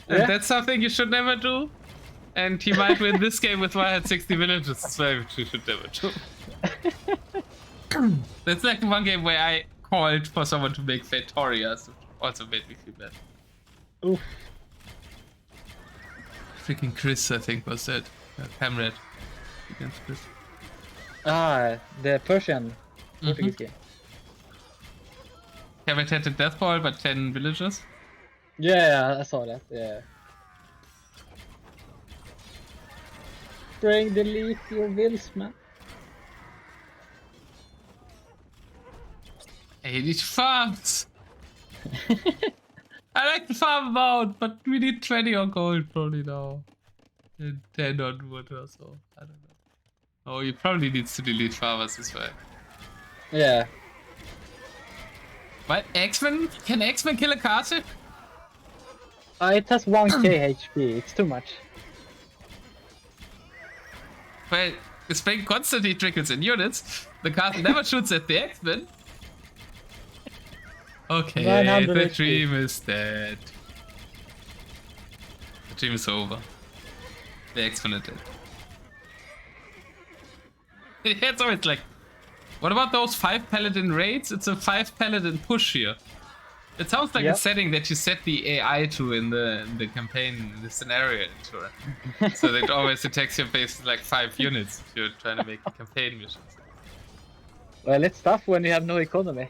And that's something you should never do. And he might win this game with 160 villages as well, which you should never do. That's like the one game where I called for someone to make Fatorias, which also made me feel bad. Oof. Freaking Chris, I think, was that. Camred against Chris. Ah, the Persian Portuguese game. Camred had the death ball, but 10 villagers. Yeah, I saw that. Yeah. Spring, delete your wills, man. Hey, these farms! I like the farm amount, but we need 20 on gold probably now. And 10 on wood or so. I don't know. Oh, he probably needs to delete farmers as well. Yeah. But X-Men? Can X-Men kill a castle? It has 1k HP, it's too much. Well, the spring constantly trickles in units. The castle never shoots at the X-Men. Okay, the dream is dead. The dream is over. The X-Men are dead. It's always like, what about those 5 paladin raids? It's a 5 paladin push here. It sounds like a setting that you set the AI to in the campaign, in the scenario. So that it always attacks your base with like 5 units if you're trying to make campaign missions. Well, it's tough when you have no economy.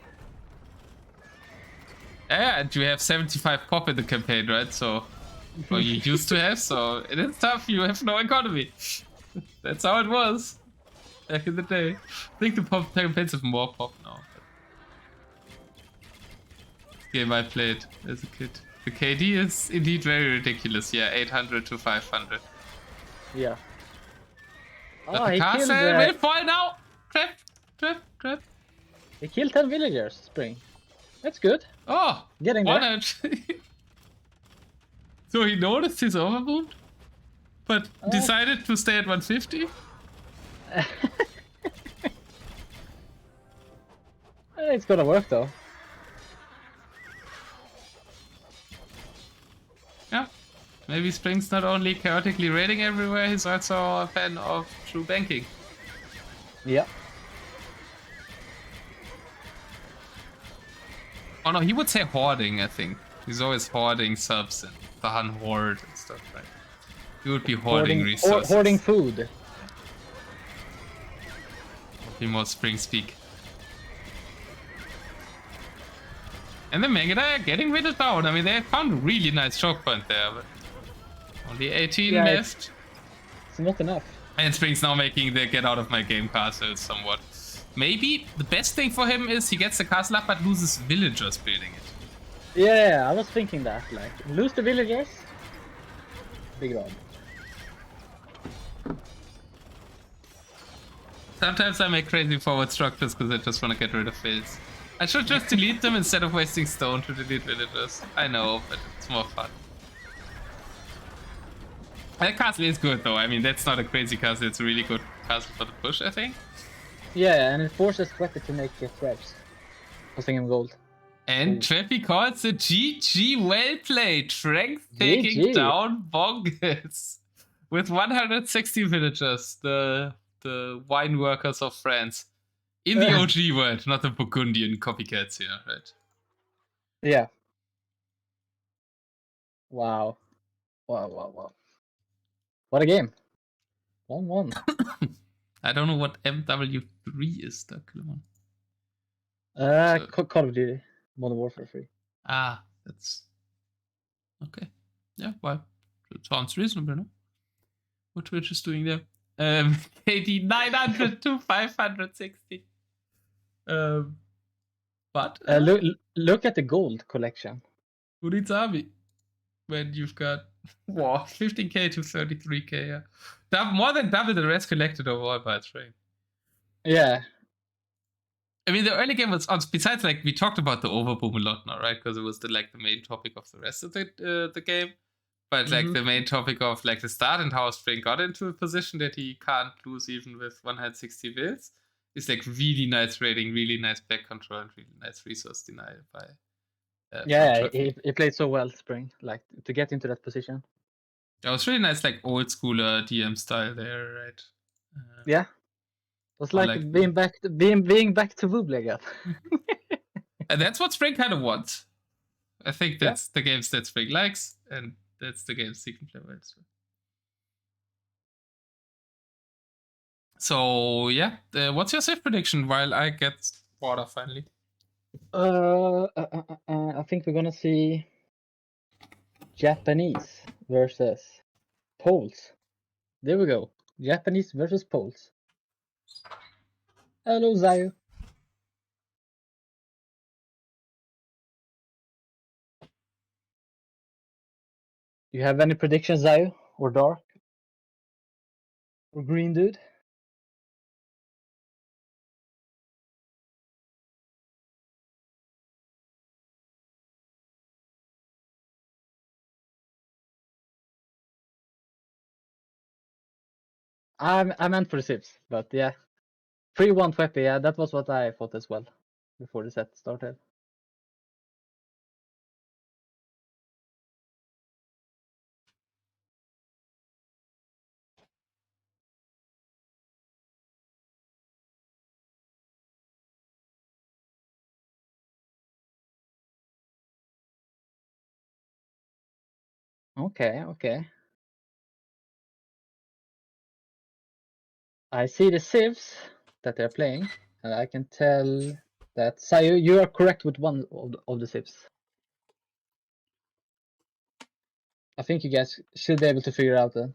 Yeah, and you have 75 pop in the campaign, right? So, or you used to have, so it is tough. You have no economy. That's how it was back in the day. I think the pop campaigns have more pop now. Game I played as a kid. The KD is indeed very ridiculous. Yeah, 800 to 500. Yeah. But the castle will fall now. Trap. He killed 10 villagers, Spring. That's good. Oh, getting there. So he noticed his overboomed, but decided to stay at 150. It's gonna work though. Yeah, maybe Spring's not only chaotically raiding everywhere, he's also a fan of true banking. Yeah. Oh no, he would say hoarding, I think. He's always hoarding subs and Bahan Horde and stuff, right? He would be hoarding resources. Hoarding food. Would be more Spring speak. And the Megada are getting whittled down. I mean, they found a really nice choke point there, but only 18 left. It's not enough. And Spring's now making the get out of my game castle somewhat. Maybe the best thing for him is he gets the castle up but loses villagers building it. Yeah, I was thinking that. Like, lose the villagers. Big rob. Sometimes I make crazy forward structures because I just want to get rid of fills. I should just delete them instead of wasting stone to delete villagers. I know, but it's more fun. That castle is good though. I mean, that's not a crazy castle. It's a really good castle for the push, I think. Yeah, and it forces Twepy to make threats, costing him gold. And Twepy calls it GG, well played. Strength taking down Bongers with 160 villagers, the wine workers of France. In the OG world, not the Burgundian copycats here, right? Yeah. Wow. Wow. What a game. 1-1. I don't know what MW3 is, the one. Call of Duty. Modern Warfare 3. Ah, that's... Okay. Yeah, well, it sounds reasonable, no? What Twitch is doing there. KD 900 to 560. But... look at the gold collection. Who needs army? When you've got... Wow, 15k to 33k, yeah. More than double the rest collected overall by train. Yeah. I mean, the early game was on. Besides, like, we talked about the overboom a lot now, right? Because it was the main topic of the rest of the game. But like the main topic of like the start and how Spring got into a position that he can't lose even with 160 wills is like really nice raiding, really nice back control, and really nice resource denial by Yeah, he played so well, Spring, like to get into that position. That was really nice, like old schooler DM style there, right? Yeah, it was like being back to Woobly again. And that's what Spring kind of wants. I think that's the games that Spring likes, and that's the games he can play well. So yeah, what's your safe prediction while I get water finally? I think we're gonna see Japanese versus Poles. There we go. Japanese versus Poles. Hello, Zayu. Do you have any predictions, Zayu? Or Dark? Or Green Dude? I meant for the civs, but yeah. 3-1 Twepy, yeah, that was what I thought as well before the set started. Okay. I see the civs that they're playing, and I can tell that Zayu, you are correct with one of the civs. I think you guys should be able to figure out that.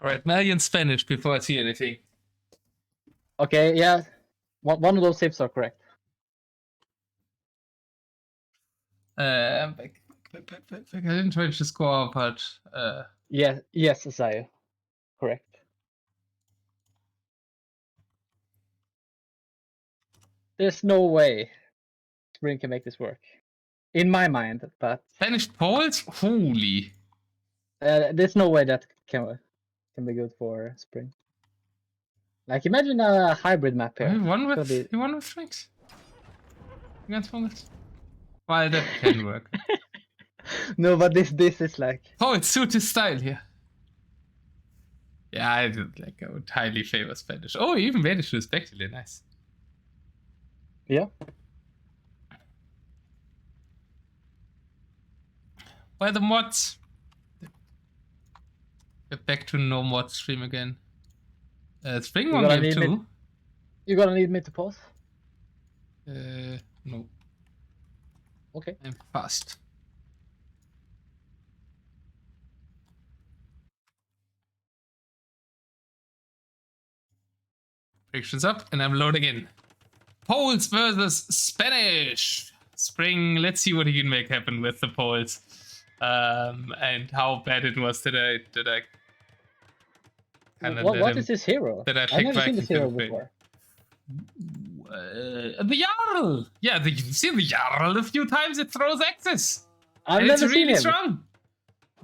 Alright, million Spanish before I see anything. Okay, yeah. One of those civs are correct. I'm back. I didn't change the score, but Yes, Zayu. Correct. There's no way Spring can make this work. In my mind, but Spanish Poles? Holy. there's no way that can be good for Spring. Like, imagine a hybrid map here. You won with strings? Against Poles? Well, that can work. No, but this is like... Oh, it suits his style here. Yeah, I would highly favor Spanish. Oh, he even managed to respectively. Nice. Yeah. Where the mods? We're back to no mod stream again. Spring on game 2. You're gonna need me to pause? No. Okay. I'm fast. Predictions up, and I'm loading in. Poles versus Spanish. Spring, let's see what he can make happen with the Poles. And how bad it was that I What is this hero? I've never seen this hero before. The Jarl! Yeah, you've seen the Jarl a few times. It throws axes. I've never seen him. It's really strong.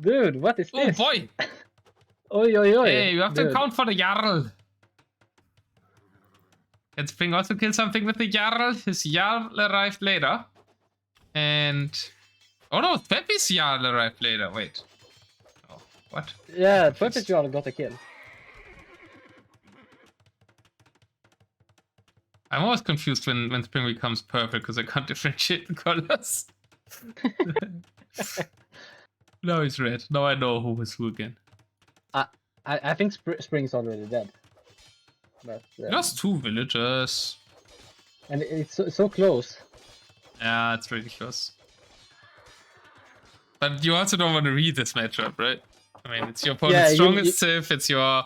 Dude, what is this? Oh boy. Oi. Hey, you have to account for the Jarl. Can Spring also kill something with the Jarl? His Jarl arrived later. And... oh no, Twepy's Jarl arrived later. Wait. Oh, what? Yeah, Twepy's Jarl got a kill. I'm always confused when Spring becomes purple because I can't differentiate the colors. Now he's red. Now I know who was who again. I think Spring's already dead. But, lost 2 villagers. And it's so close. Yeah, it's really close. But you also don't want to read this matchup, right? I mean, it's your opponent's strongest civ, it's your...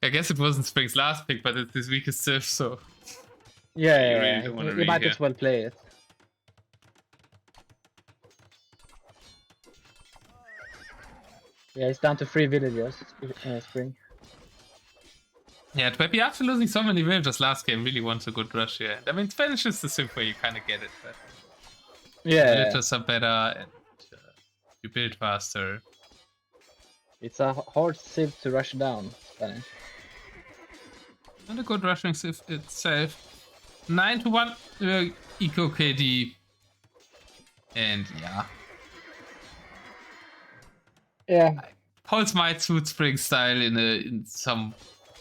I guess it wasn't Spring's last pick, but it's his weakest civ, so... Yeah, you might as well play it. Yeah, it's down to 3 villagers, Spring. Yeah, Twepy, after losing so many villagers last game, really wants a good rush here. I mean, Spanish is the civ where you kind of get it, but... yeah. Villagers are better, and you build faster. It's a hard civ to rush down, Spanish. Not a good rushing civ itself. 9-1 eco KD. And yeah. Yeah, Poles might suit Spring style in some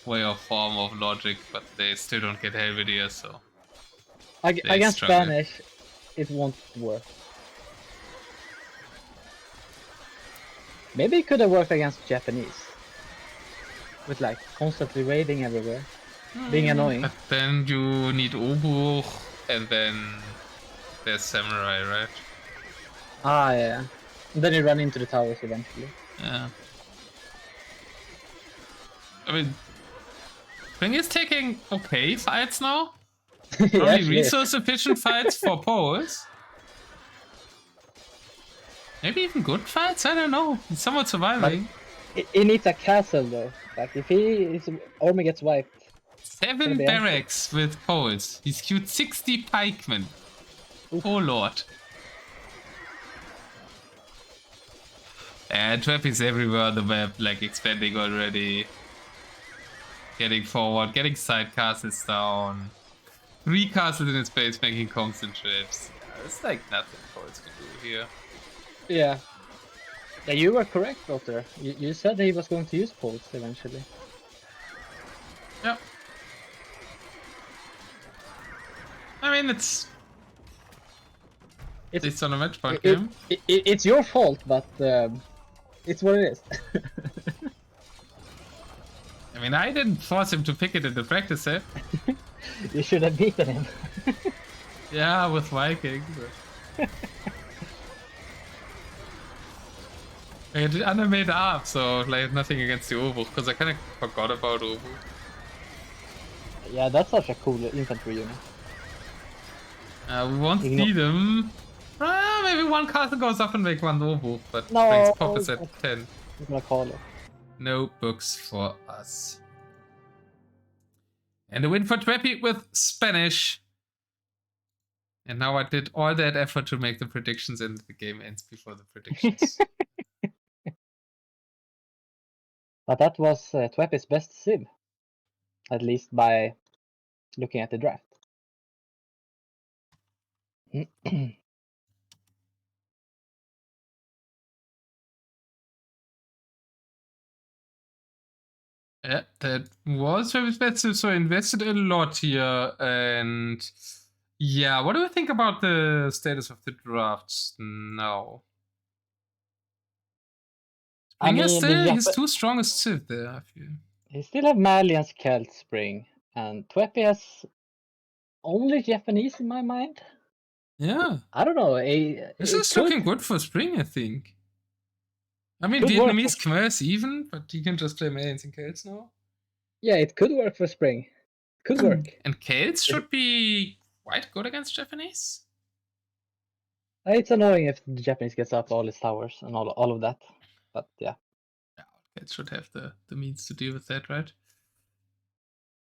way or form of logic, but they still don't get Helvetia, so they against struggle. Spanish, it won't work. Maybe it could have worked against Japanese. With like constantly raiding everywhere. Being annoying. But then you need Obuch, and then there's Samurai, right? Ah, yeah. And then you run into the towers eventually. Yeah. I mean, Spring is taking okay fights now. Probably resource efficient fights for Poles. Maybe even good fights? I don't know. He's somewhat surviving. He needs a castle though. Like if his army gets wiped. 7 barracks with Poles. He's queued 60 pikemen. Oof. Oh lord. And Twepy's everywhere on the map, like expanding already. Getting forward, getting side castles down. 3 castles in his base making constant trips. It's like nothing Poles can do here. Yeah. Yeah, you were correct, Otter. You said he was going to use Poles eventually. Yeah. I mean, it's on a match point game. It's your fault, but it's what it is. I mean, I didn't force him to pick it in the practice set. You should have beaten him. Yeah, with Viking. But... I did animate up, so like nothing against the Obuch, because I kind of forgot about Obuch. Yeah, that's such a cool infantry unit. We won't see them. Maybe one castle goes up and make one Obuch, but no, brings Pop is at 10. I'm gonna call it. No books for us. And a win for Twepy with Spanish. And now I did all that effort to make the predictions and the game ends before the predictions. But that was Twepy's best civ. At least by looking at the draft. Yeah, that was very expensive, so I invested a lot here, and yeah, what do we think about the status of the drafts now? Spring is still his 2 strongest civ there, I feel. He still have Malian's Celt Spring, and Twepy has only Japanese in my mind. Yeah. I don't know. This is looking good for Spring, I think. I mean, Vietnamese Khmer's even, but you can just play Malians and Celts now. Yeah, it could work for Spring. Could work. And Celts should be quite good against Japanese. It's annoying if the Japanese gets up all its towers and all of that, but yeah. Yeah, Celts should have the means to deal with that, right?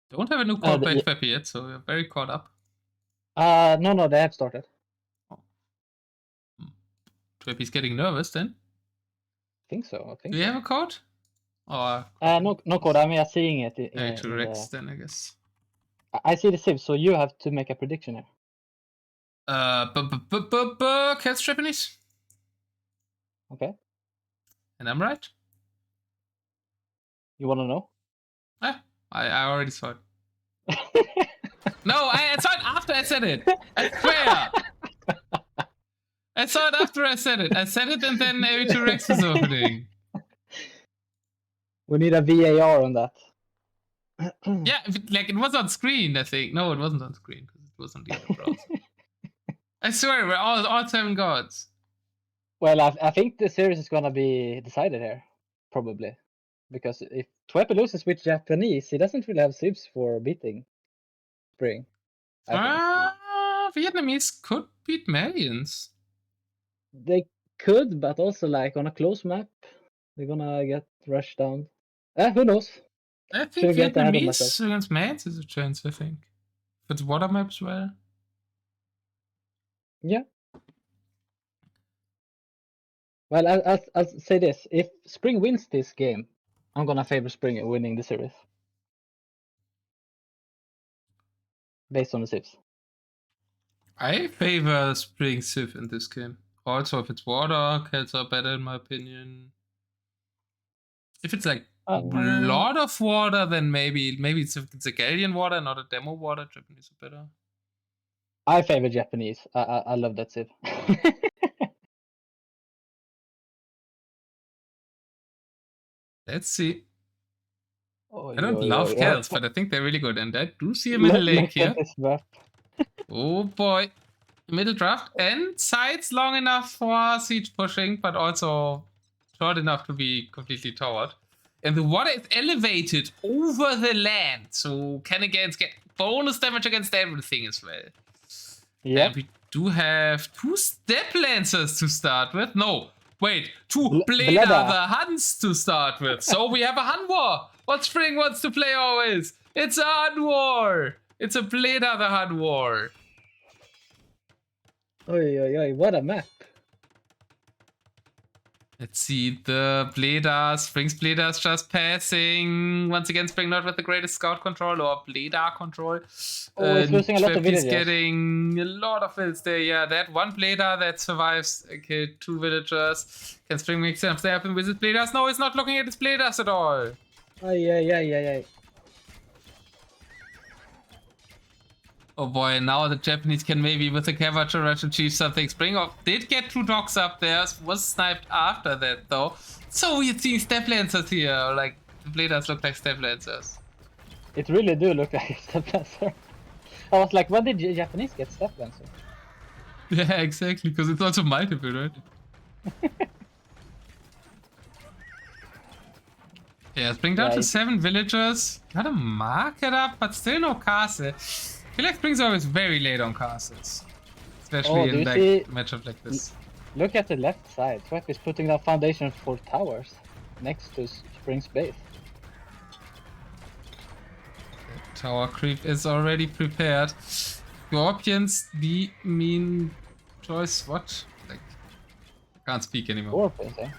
Don't have a new code by Twepy yet, so we're very caught up. No, they have started. Oh. Twepy's getting nervous then? I think so. Do you have a code? Or no code. I'm just seeing it. to Rex then, I guess. I see the civ, so you have to make a prediction here. Cats Japanese. Okay. And I'm right. You want to know? I already saw it. No, I saw it after I said it. I swear. I saw it after I said it. I said it and then A2 Rex was opening. We need a VAR on that. Yeah, like it was on screen, I think. No, it wasn't on screen because it was on the other browser. I swear, we're all 7 gods. Well, I think the series is gonna be decided here, probably. Because if Twepy loses with Japanese, he doesn't really have civs for beating Spring. Vietnamese could beat Malians. They could, but also like on a close map, they're gonna get rushed down. Who knows? I think Vietnamese against Malians is a chance, I think. If it's water maps, well. Yeah. Well, I'll say this. If Spring wins this game, I'm gonna favor Spring winning the series. Based on the civs. I favor Spring Civ in this game. Also, if it's water, Celts are better in my opinion. If it's like a lot of water, then maybe it's a Galleon water, not a demo water. Japanese are better. I favor Japanese. I love that civ. Let's see. Oh, I don't love Celts, but I think they're really good. And I do see a middle lake here. Oh boy. Middle draft and sides long enough for siege pushing, but also short enough to be completely towered. And the water is elevated over the land, so Canagans get bonus damage against everything as well. Yeah. And we do have 2 Step Lancers to start with. No, wait, 2 Blade Other Huns to start with. So we have a Hun War. What Spring wants to play always? It's a Hun War. It's a Blade Other Hun War. Oi, what a map. Let's see, the Bladar, Spring's Bladar is just passing. Once again, Spring not with the greatest scout control or Bladar control. Oh, he's losing a lot of villagers. He's getting a lot of vills there. Yeah, that one Bladar that survives killed 2 villagers. Can Spring make something happen with his Bladars? No, he's not looking at his Bladars at all. Ay. Oh boy, now the Japanese can maybe with the Cavalry Rush achieve something. Spring did get 2 dogs up there, was sniped after that though. So we're seeing Step Lancers here, like the Bladers look like Step Lancers. It really do look like a Step Lancer. I was like, when did the Japanese get Step Lancer? Yeah, exactly, because it's also multiple, right? Yeah, Spring down to 7 villagers. Gotta mark it up, but still no castle. I feel like Spring's always very late on castles. Especially in like matchup like this. Look at the left side. Twepy is putting down foundation for towers next to Spring's base. The tower creep is already prepared. Scorpions, the mean choice. What? Like, I can't speak anymore. Scorpions, eh?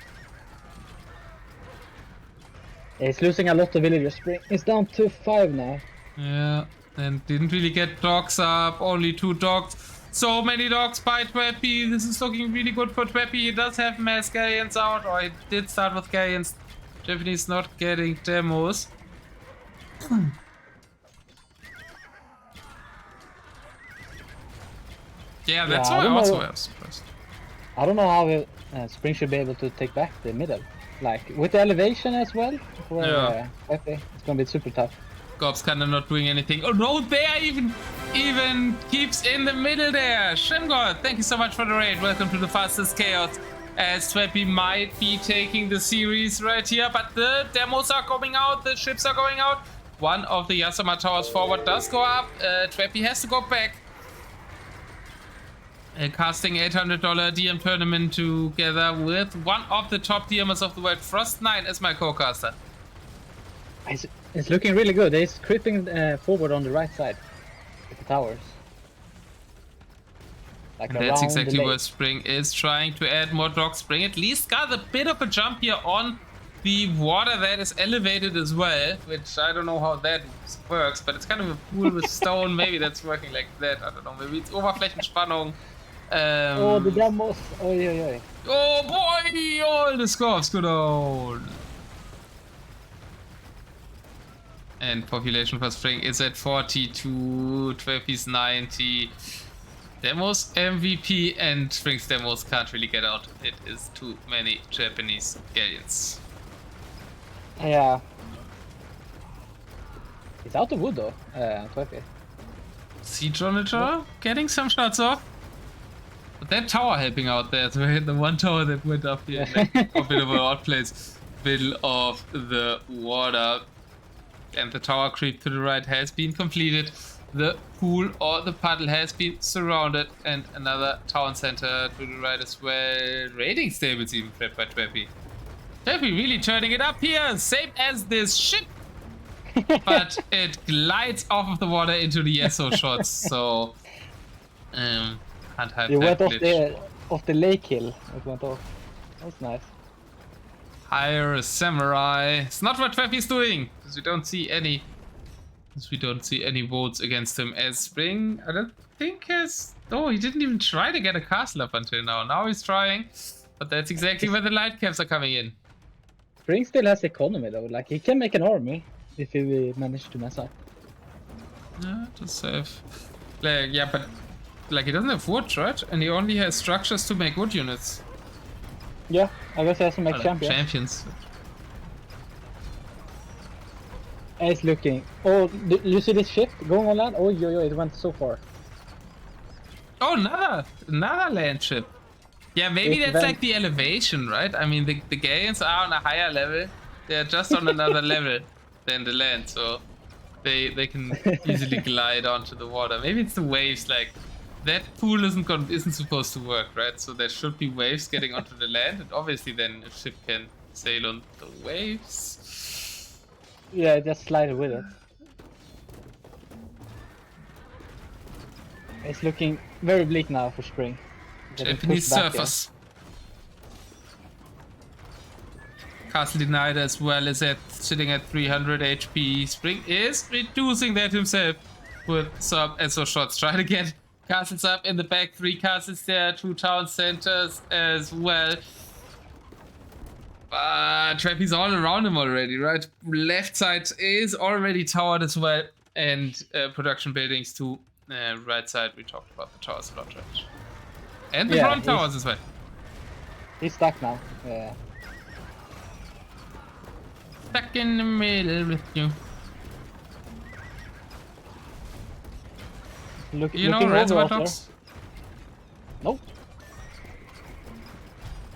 He's losing a lot of villagers. Spring is down to 5 now. Yeah. And didn't really get dogs up, only 2 dogs. So many dogs by Twepy. This is looking really good for Twepy. He does have mass Galleons out, or he did start with Galleons. Japanese not getting demos. Yeah, that's why I also was surprised. I don't know how Spring should be able to take back the middle. Like, with the elevation as well, for Twepy, it's gonna be super tough. Gob's kinda not doing anything. Oh no, there even keeps in the middle there. Shimgod, thank you so much for the raid. Welcome to the fastest chaos. As Twepy might be taking the series right here, but the demos are coming out, the ships are going out. One of the Yasama towers forward does go up. Twepy has to go back. Casting $800 DM tournament together with one of the top DMers of the world, Frost9 as my co-caster. It's looking really good. He's creeping forward on the right side with the towers. Like, and that's exactly where Spring is trying to add more dogs. Spring at least got a bit of a jump here on the water that is elevated as well, which I don't know how that works, but it's kind of a pool with stone. Maybe that's working like that. I don't know. Maybe it's Oberflächenspannung. Oh, the demos. Oh, Oh boy, all the scores good old. And population for Spring is at 42, Twepy's 90. Demos MVP and Spring's demos can't really get out. It is too many Japanese Galleons. Yeah. He's out of wood though, Twepy. Siege onager getting some shots off. But that tower helping out there, so the one tower that went up here, like, a bit of an odd place, middle of the water. And the tower creep to the right has been completed. The pool or the puddle has been surrounded. And another town center to the right as well. Raiding stables even prepped by Twepy. Twepy really turning it up here. Same as this ship. But it glides off of the water into the ESO shots. So, can't have it that went off the lake hill. It went off. That was nice. Hire a samurai. It's not what Twepy's doing, because we don't see any. Because we don't see any votes against him. As Spring, I don't think has Oh, he didn't even try to get a castle up until now. Now he's trying, but that's exactly where the light caps are coming in. Spring still has economy though. Like he can make an army if he manage to mess up. Yeah, just have. Like, yeah, but like he doesn't have wood, right? And he only has structures to make wood units. Yeah, I guess he has to make Or, like, champions. champions. It's looking. Oh, you see this ship going on land? Oh, it went so far. Oh, another land ship. Yeah, maybe It that's went... like the elevation, right? I mean, the Gaians are on a higher level. They're just on another level than the land, so they can easily glide onto the water. Maybe it's the waves. Like that pool isn't supposed to work, right? So there should be waves getting onto the land, and obviously then a ship can sail on the waves. Yeah, just slide with it. It's looking very bleak now for spring. Japanese surfers. Castle denied as well as sitting at 300 HP. Spring is reducing that himself with some SO shots. Try to get castles up in the back. 3 castles there, 2 town centers as well. Twepy's all around him already, right? Left side is already towered as well. And production buildings too. Right side, we talked about the towers a lot, right? And the front towers as well. He's stuck now. Yeah. Stuck in the middle with you. You know Reservoir Dogs? Nope.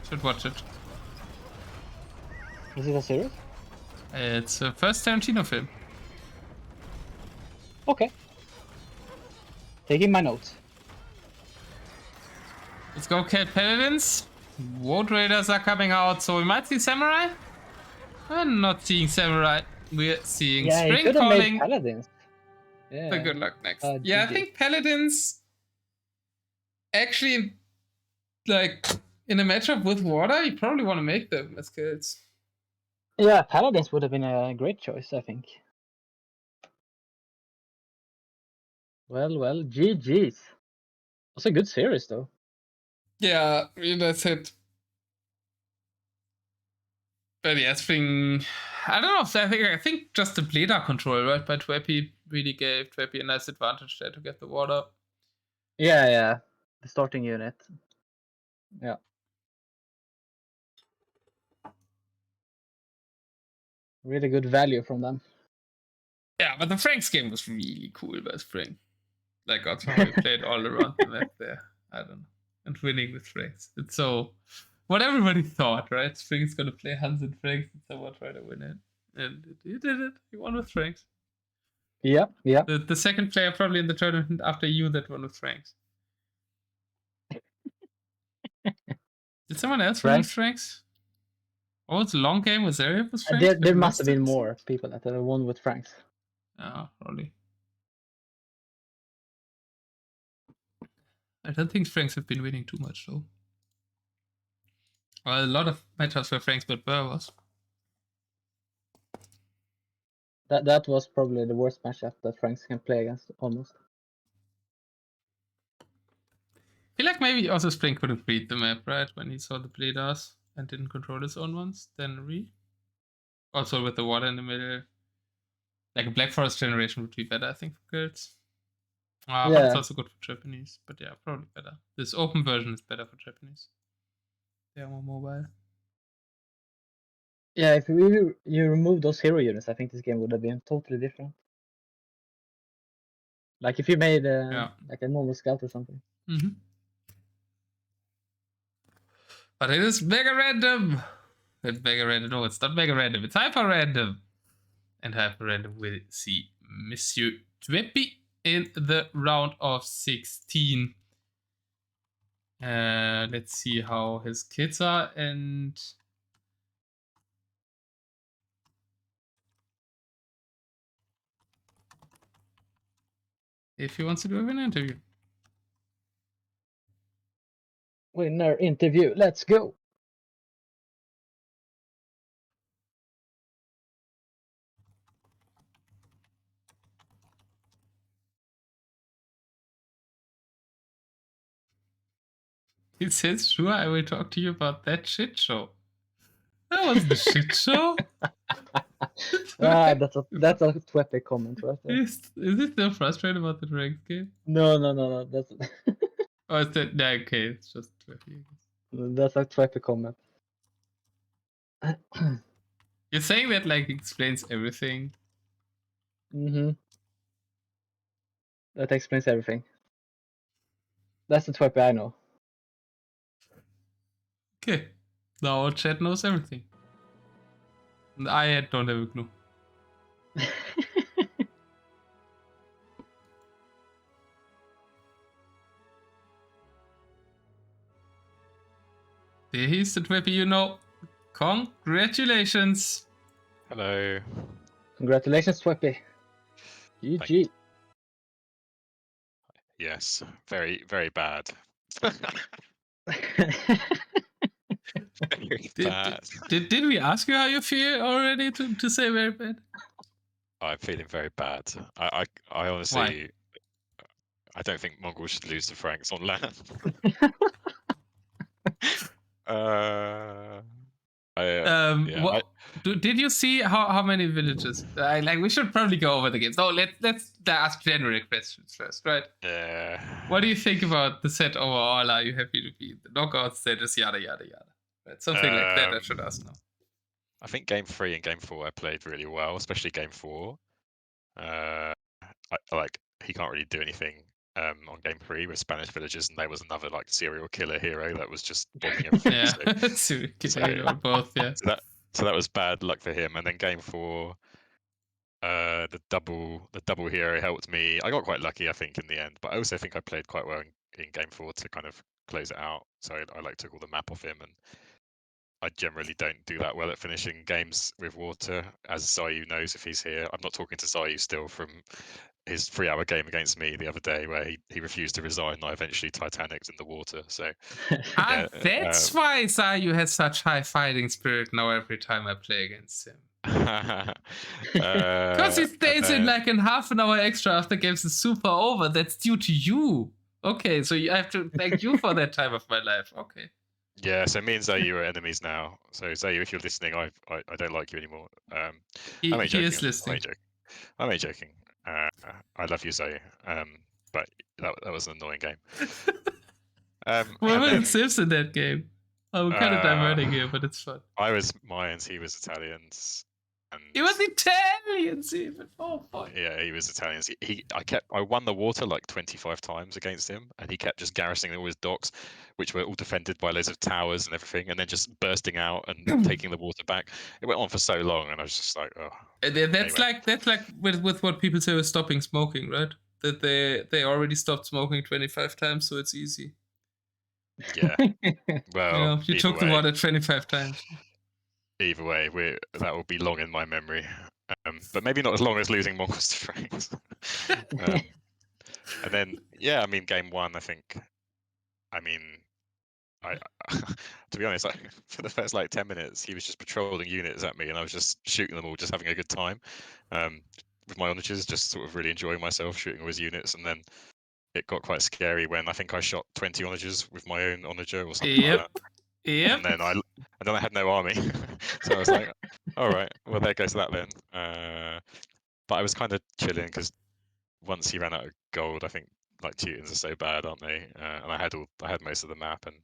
Should watch it. Is it a series? It's the first Tarantino film. Okay. Taking my notes. Let's go, Cat Paladins. Woad Raiders are coming out, so we might see Samurai. I'm not seeing Samurai. We're seeing Spring calling. Paladins. Yeah. The good luck next. Yeah, I think Paladins actually, like, in a matchup with Water, you probably want to make them as kills. Yeah, Paladins would have been a great choice, I think. Well, GG's. That's a good series, though. Yeah, that's it. But yeah, Spring. I don't know. I think just the Bleda control, right, by Twepy really gave Twepy a nice advantage there to get the water. Yeah. The starting unit. Yeah. Really good value from them. Yeah, but the Franks game was really cool by Spring. Like, that's how we played all around the map there. I don't know. And winning with Franks. It's so. What everybody thought, right? Spring's gonna play Hans and Franks and someone try to win it. And he did it. He won with Franks. Yeah. The second player probably in the tournament after you that won with Franks. Did someone else win with Franks? Oh, it's a long game with Zarya with Franks? There must have been more people that have won with Franks. Oh, probably. I don't think Franks have been winning too much, though. Well, a lot of matchups were Franks, but Burr was. That was probably the worst matchup that Franks can play against, almost. I feel like maybe also Spring could have read the map, right? When he saw the Bleeders and didn't control his own ones, then re. Also with the water in the middle. Like a Black Forest generation would be better, I think, for guilds. But it's also good for Japanese. But yeah, probably better. This open version is better for Japanese. They are more mobile. Yeah, if you remove those hero units, I think this game would have been totally different. Like if you made like a normal scout or something. Mm-hmm. But it is mega random. It's mega random. No, it's not mega random. It's hyper random. And hyper random will see Monsieur Twepy in the round of 16. Let's see how his kids are and if he wants to do an interview. Winner interview. Let's go. He says, sure, I will talk to you about that shit show. That wasn't a shit show. That's a Twepy comment right there. Is it still frustrated about the ranked game? No. That's Or is that no, okay? It's just Twepy. that's a Twepy comment. You're saying that like explains everything. That explains everything. That's the Twepy I know. Okay, now our chat knows everything. And I don't have a clue. He's the Twepy you know. Congratulations. Hello. Congratulations, Twepy. GG. Yes, very, very bad. Very bad. Did we ask you how you feel already to say very bad? I'm feeling very bad. I honestly, Why? I don't think Mongols should lose to Franks on land. Did you see how many villages? Like we should probably go over the games. No, let's ask general questions first, right? Yeah. What do you think about the set overall? Are you happy to be in the knockout status? Yada yada yada. Right, something like that. I should ask now. I think game 3 and game 4 I played really well, especially game 4. He can't really do anything on game 3 with Spanish villagers, and there was another like serial killer hero that was just bombing everything. Yeah, serial killer hero, both. Yeah. So that was bad luck for him. And then game 4, the double hero helped me. I got quite lucky, I think, in the end. But I also think I played quite well in game 4 to kind of close it out. So I like took all the map off him, and I generally don't do that well at finishing games with water, as Zayu knows if he's here. I'm not talking to Zayu still from his 3-hour game against me the other day where he refused to resign and I eventually Titanicked in the water. So yeah, that's why Zayu has such high fighting spirit now every time I play against him. Because he stays in like in half an hour extra after games is super over. That's due to you. Okay, so I have to thank you for that time of my life. Okay. Yeah, so me and Zayu are enemies now. So Zayu, if you're listening, I don't like you anymore. He is listening. I'm only joking. I love you, Zayu. But that was an annoying game. What were the civs in that game? I'm kind of diverting here, but it's fun. I was Mayans, he was Italians. And he was Italians even. Oh fuck. Yeah, he was Italians. I won the water like 25 times against him, and he kept just garrisoning all his docks, which were all defended by loads of towers and everything, and then just bursting out and taking the water back. It went on for so long, and I was just like, oh. That's like with what people say with stopping smoking, right? That they already stopped smoking 25 times, so it's easy. Yeah. Well, you took the water 25 times. Either way, that will be long in my memory. But maybe not as long as losing Mongols to Franks. And then, yeah, I mean, game 1, I think. I mean, to be honest, for the first like 10 minutes, he was just patrolling units at me, and I was just shooting them all, just having a good time with my onagers, just sort of really enjoying myself shooting all his units. And then it got quite scary when I think I shot 20 onagers with my own onager or something like that. Yep. And then I had no army, so I was like, all right, well there goes that then. But I was kind of chilling because once he ran out of gold, I think like Teutons are so bad, aren't they? And I had most of the map, and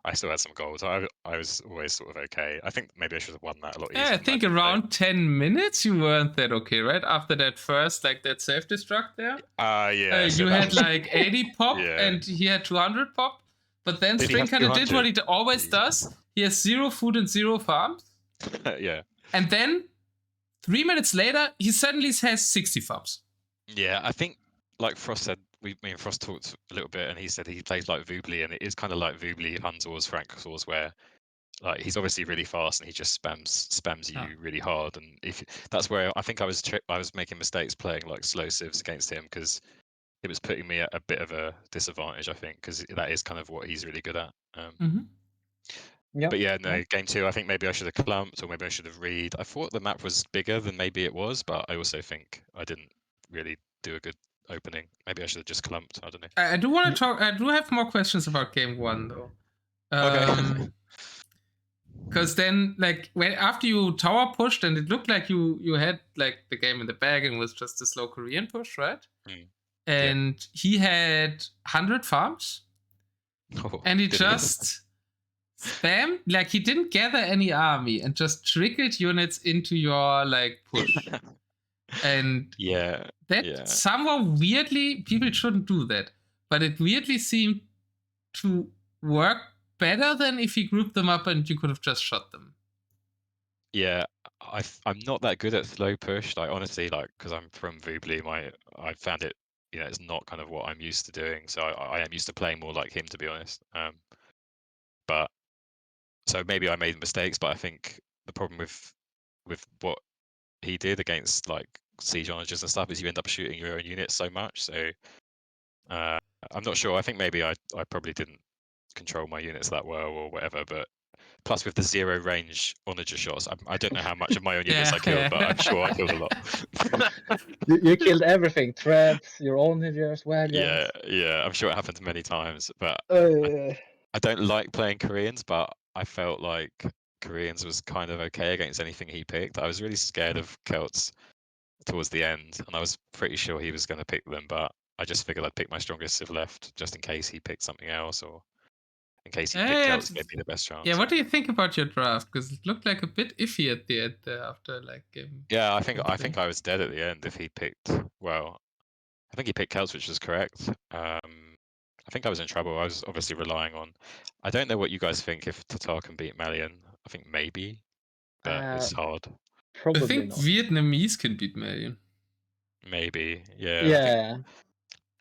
I still had some gold. So I was always sort of okay. I think maybe I should have won that a lot easier. Yeah, I think around 10 minutes you weren't that okay, right? After that first, like that self-destruct there. Yeah. You had like 80 pop, and he had 200 pop. But then String kind of did what he always does. He has 0 food and 0 farms. Yeah. And then 3 minutes later, he suddenly has 60 farms. Yeah, I think like Frost said, me and Frost talked a little bit, and he said he plays like Vubli, and it is kind of like Vubli, Hunzors, Frankosaurs, where like he's obviously really fast and he just spams you really hard. And that's where I think I was making mistakes playing like slow civs against him, because it was putting me at a bit of a disadvantage, I think, because that is kind of what he's really good at. But yeah, no, game 2, I think maybe I should have clumped, or maybe I should have read. I thought the map was bigger than maybe it was, but I also think I didn't really do a good opening. Maybe I should have just clumped. I don't know. I do want to talk. I do have more questions about game 1 though. Okay. Because then, like, after you tower pushed and it looked like you had like the game in the bag and it was just a slow Korean push, right? Mm. And he had 100 farms, Oh, and he did he? just spammed, like he didn't gather any army and just trickled units into your like push. And Yeah. that Yeah. somehow weirdly, people shouldn't do that, but it weirdly seemed to work better than if you grouped them up and you could have just shot them. Yeah, I'm not that good at slow push. Like honestly, like because I'm from Vubli, I found it. It's not kind of what I'm used to doing. So I am used to playing more like him, to be honest. But so maybe I made mistakes, but I think the problem with what he did against like siege onagers and stuff is you end up shooting your own units so much. So I'm not sure. I think maybe I probably didn't control my units that well or whatever, but. Plus, with the 0 range onager shots, I don't know how much of my own units I killed, but I'm sure I killed a lot. You killed everything. Traps, your onagers, wagons. Yeah, I'm sure it happens many times. But Uh, I don't like playing Koreans, but I felt like Koreans was kind of okay against anything he picked. I was really scared of Celts towards the end, and I was pretty sure he was going to pick them, but I just figured I'd pick my strongest civ left just in case he picked something else or in case he picked Celts, gave me the best Yeah, chance. what do you think about your draft? Because it looked like a bit iffy at the end there after like game. Yeah, I think I was dead at the end if he picked. Well, I think he picked Celts, which was correct. I think I was in trouble. I was obviously relying on. I don't know what you guys think if Tatar can beat Malian. I think maybe, but it's hard. I probably think not. Vietnamese can beat Malian. Maybe, yeah. Yeah.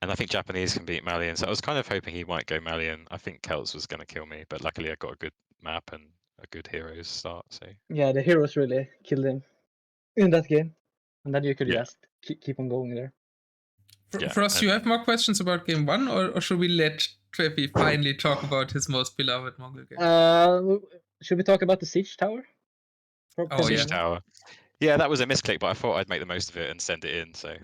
And I think Japanese can beat Malian. So I was kind of hoping he might go Malian. I think Celts was going to kill me, but luckily I got a good map and a good heroes start. So Yeah, the heroes really killed him in that game. And then you could yeah, just keep on going there. yeah. Frost, you have more questions about game one, or should we let Twepy finally talk about his most beloved Mongol game? Should we talk about the siege tower? Oh, Siege yeah. Tower. Yeah, that was a misclick, but I thought I'd make the most of it and send it in. So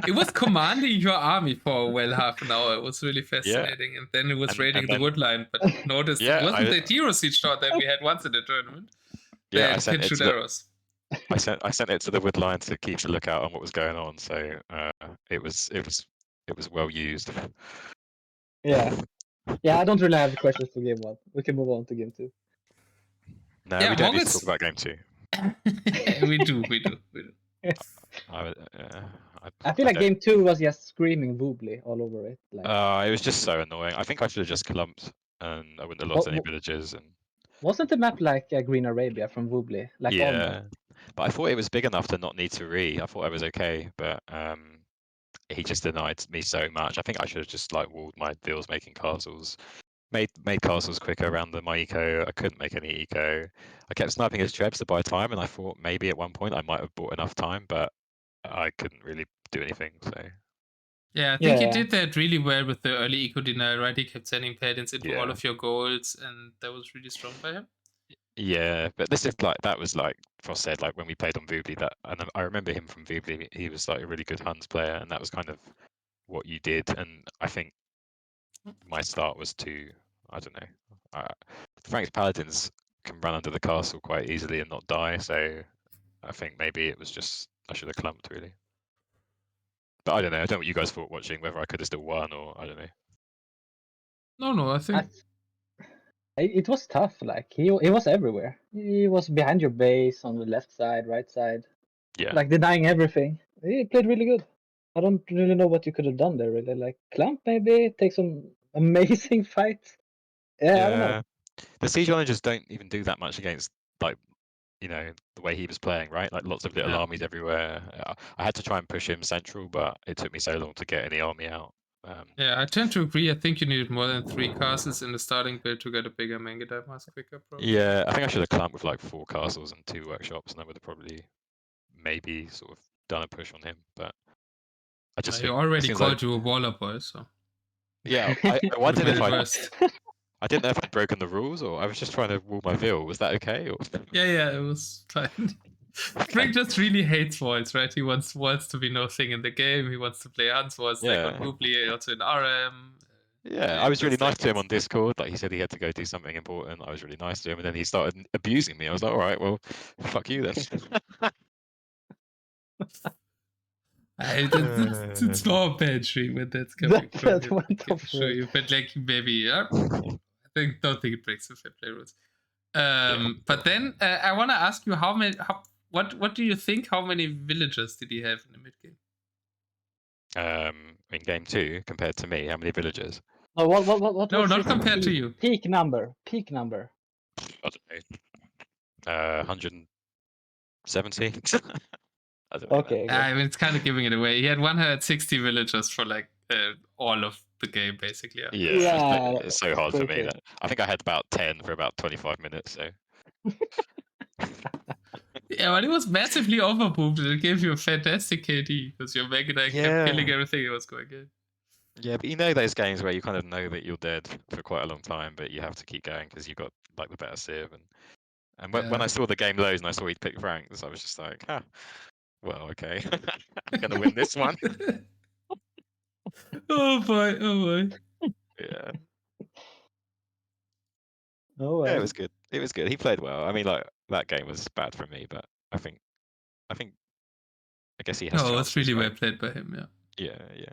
It was commanding your army for well half an hour. It was really fascinating. And then it was raiding the then wood line, but noticed it wasn't the hero siege tower that we had once in the tournament. I That sent can it shoot to arrows. I sent it to the wood line to keep a lookout on what was going on. So it was well used. Yeah. Yeah, I don't really have questions for game one. We can move on to game two. No, Yeah, we don't need to Mongols- talk about game two. we do. I feel like game two was just screaming Woobly all over it. Like, it was just so annoying. I think I should have just clumped and I wouldn't have lost any villages. And wasn't the map like Greeen Arabia from Woobly? Like all map? but I thought it was big enough to not need to I thought I was okay, but he just denied me so much. I think I should have just like walled my deals making castles. Made castles quicker around my eco. I couldn't make any eco. I kept sniping his trebs to buy time, and I thought maybe at one point I might have bought enough time, but I couldn't really do anything. So yeah, I think he did that really well with the early eco denial, right? He kept sending paladins into all of your goals, and that was really strong by him. Yeah, but this is like that was like Frost said, like when we played on Vubli, that and I remember him from Vubli. He was like a really good Huns player, and that was kind of what you did. And I think my start was to I don't know. Frank's paladins can run under the castle quite easily and not die, so I think maybe it was just I should have clumped really. But I don't know. I don't know what you guys thought watching, whether I could have still won or I don't know. No, I think it was tough. Like he was everywhere. He was behind your base on the left side, right side. Yeah. Like denying everything. He played really good. I don't really know what you could have done there. Really, like clump maybe take some amazing fights. Yeah, I don't know. The siege onagers don't even do that much against like the way he was playing, right? Like lots of little armies everywhere. I had to try and push him central, but it took me so long to get any army out. Yeah, I tend to agree. I think you needed more than 3 castles in the starting build to get a bigger Mangudai mass quicker, probably. Yeah, I think I should have clumped with like 4 castles and 2 workshops, and I would have probably maybe sort of done a push on him. But I just He think already called you a waller boy, so yeah. I wondered if I didn't know if I'd broken the rules or I was just trying to wall my veil. Was that okay? Or... Yeah, it was fine. Frank just really hates walls, right? He wants walls to be no thing in the game. He wants to play Hans walls like on Woobly, also in RM. Yeah, I was really nice to him on Discord. Like he said he had to go do something important. I was really nice to him, and then he started abusing me. I was like, all right, well, fuck you then. It's not a bad stream when that's coming from That him. went I can off assure you. But like maybe, yeah, don't think it breaks the fair play rules. But then I want to ask you what do you think? How many villagers did he have in the mid game? In game 2, compared to me, how many villagers? Oh, what No, was not his compared to you. Peak number. Peak number. I don't know. 170. I don't know. Okay. Okay. I mean, it's kind of giving it away. He had 160 villagers for like all of the game, basically. Yeah, it's so hard for me. crazy. That I think I had about 10 for about 25 minutes. So Yeah, but it was massively overboomed and it gave you a fantastic KD because your Mega Knight kept killing everything it was going in. yeah, but you know those games where you kind of know that you're dead for quite a long time, but you have to keep going because you've got like the better civ. And when I saw the game lows and I saw he'd pick Franks, I was just like, well, okay, I'm gonna win this one. Oh boy, oh boy. Yeah. Oh well. Yeah, it was good. It was good. He played well. I mean, like that game was bad for me, but I guess he has No, chances. it's really Right? well played by him, yeah. Yeah.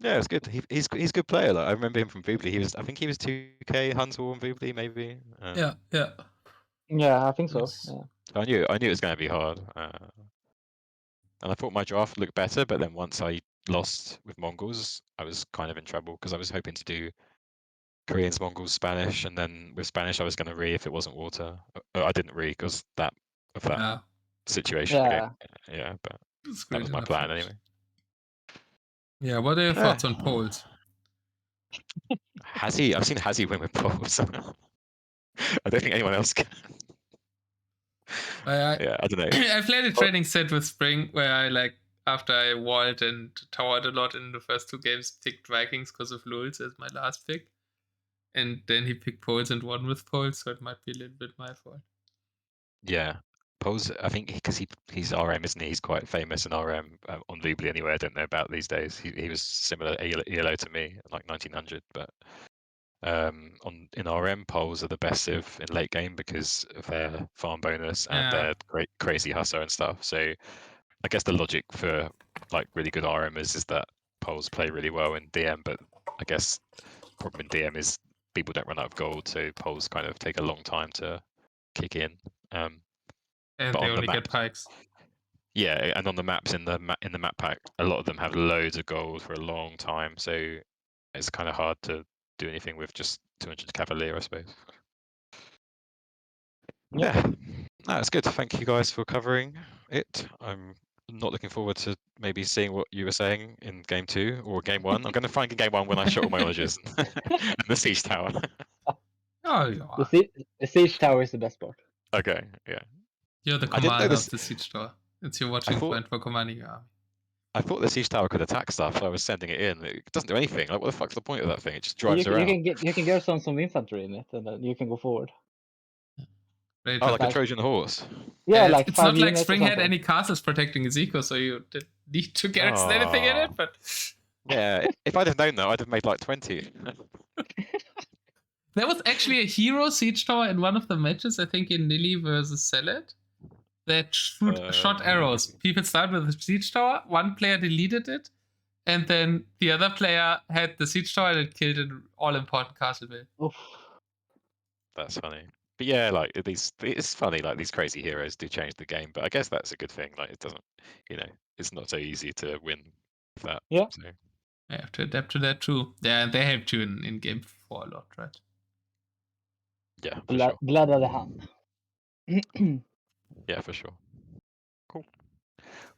Yeah, it was good. He's a good player. Like I remember him from Voobly. I think he was 2K Huntsville on Voobly, maybe. Yeah. Yeah, I think so. Yes. Yeah. I knew it was going to be hard. And I thought my draft looked better, but then once I lost with Mongols, I was kind of in trouble because I was hoping to do Koreans, Mongols, Spanish, and then with Spanish I was going to re if it wasn't water. I didn't re because that situation again. Yeah, but that was my plan anyway. Yeah, what are your thoughts on polls? I've seen Hazzy win with polls. I don't think anyone else can. Yeah, I don't know. I played a training set with Spring where I after I walled and towered a lot in the first 2 games, picked Vikings because of Lulz as my last pick. And then he picked Poles and won with Poles, so it might be a little bit my fault. Yeah. Poles, I think because he's RM, isn't he? He's quite famous in RM on Voobly anyway. I don't know about these days. He was similar ELO to me, like 1900, but in RM, Poles are the best civ in late game because of their farm bonus and their crazy hustle and stuff. So I guess the logic for like really good RMers is that Poles play really well in DM, but I guess problem in DM is people don't run out of gold, so Poles kind of take a long time to kick in. And but they on only the get pikes. Yeah, and on the maps in the map pack, a lot of them have loads of gold for a long time, so it's kind of hard to do anything with just 200 Cavalier, I suppose. Yeah, no, it's good. Thank you guys for covering it. I'm not looking forward to maybe seeing what you were saying in game 2 or game 1. I'm going to find game 1 when I shot all my onagers and the siege tower. Oh, yeah. The siege tower is the best part. Okay, yeah. You're the commander of the siege tower. It's your watching point for commanding your army. I thought the siege tower could attack stuff, so I was sending it in. It doesn't do anything. Like, what the fuck's the point of that thing? It just drives around. You can get some infantry in it, and then you can go forward. Right, like a Trojan horse. Yeah, it's, like it's 5 not like units Spring had any castles protecting his eco, so you didn't need to garrison anything in it. But yeah, if I'd have known that, I'd have made like 20. There was actually a hero siege tower in one of the matches, I think in Nili versus Salad, that shot arrows. People started with the siege tower, one player deleted it, and then the other player had the siege tower and it killed an all-important castle build. Oof. That's funny. But yeah, like it's funny, like these crazy heroes do change the game, but I guess that's a good thing. Like it doesn't, it's not so easy to win with that. Yeah. So. I have to adapt to that too. Yeah, and they helped you in game 4 a lot, right? Yeah, for sure. Blood of the hand. Yeah, for sure. Cool.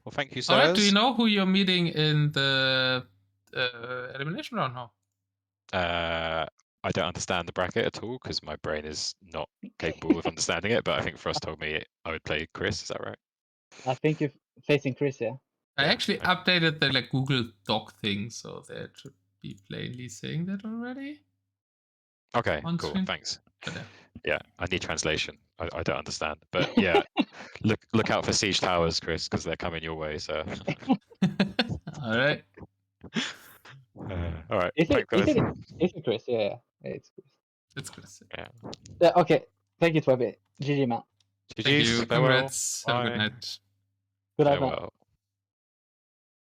Well, thank you, sirs. Alright, do you know who you're meeting in the elimination round now? I don't understand the bracket at all because my brain is not capable of understanding it. But I think Frost told me I would play Chris. Is that right? I think you're facing Chris, yeah. I actually updated the Google Doc thing, so that should be plainly saying that already. Okay, cool. Screen. Thanks. But, yeah, I need translation. I don't understand, but yeah, look out for siege towers, Chris, because they're coming your way. So. All right. All right. Is it? Thanks, Is guys. it? Is it Chris? Yeah, it's Chris. It's Chris. Yeah. Yeah. Okay. Thank you, Twepy. GG, man. Thank you. GG's. Farewell. Congrats. Have a good Bye. night. Good night, man. Farewell.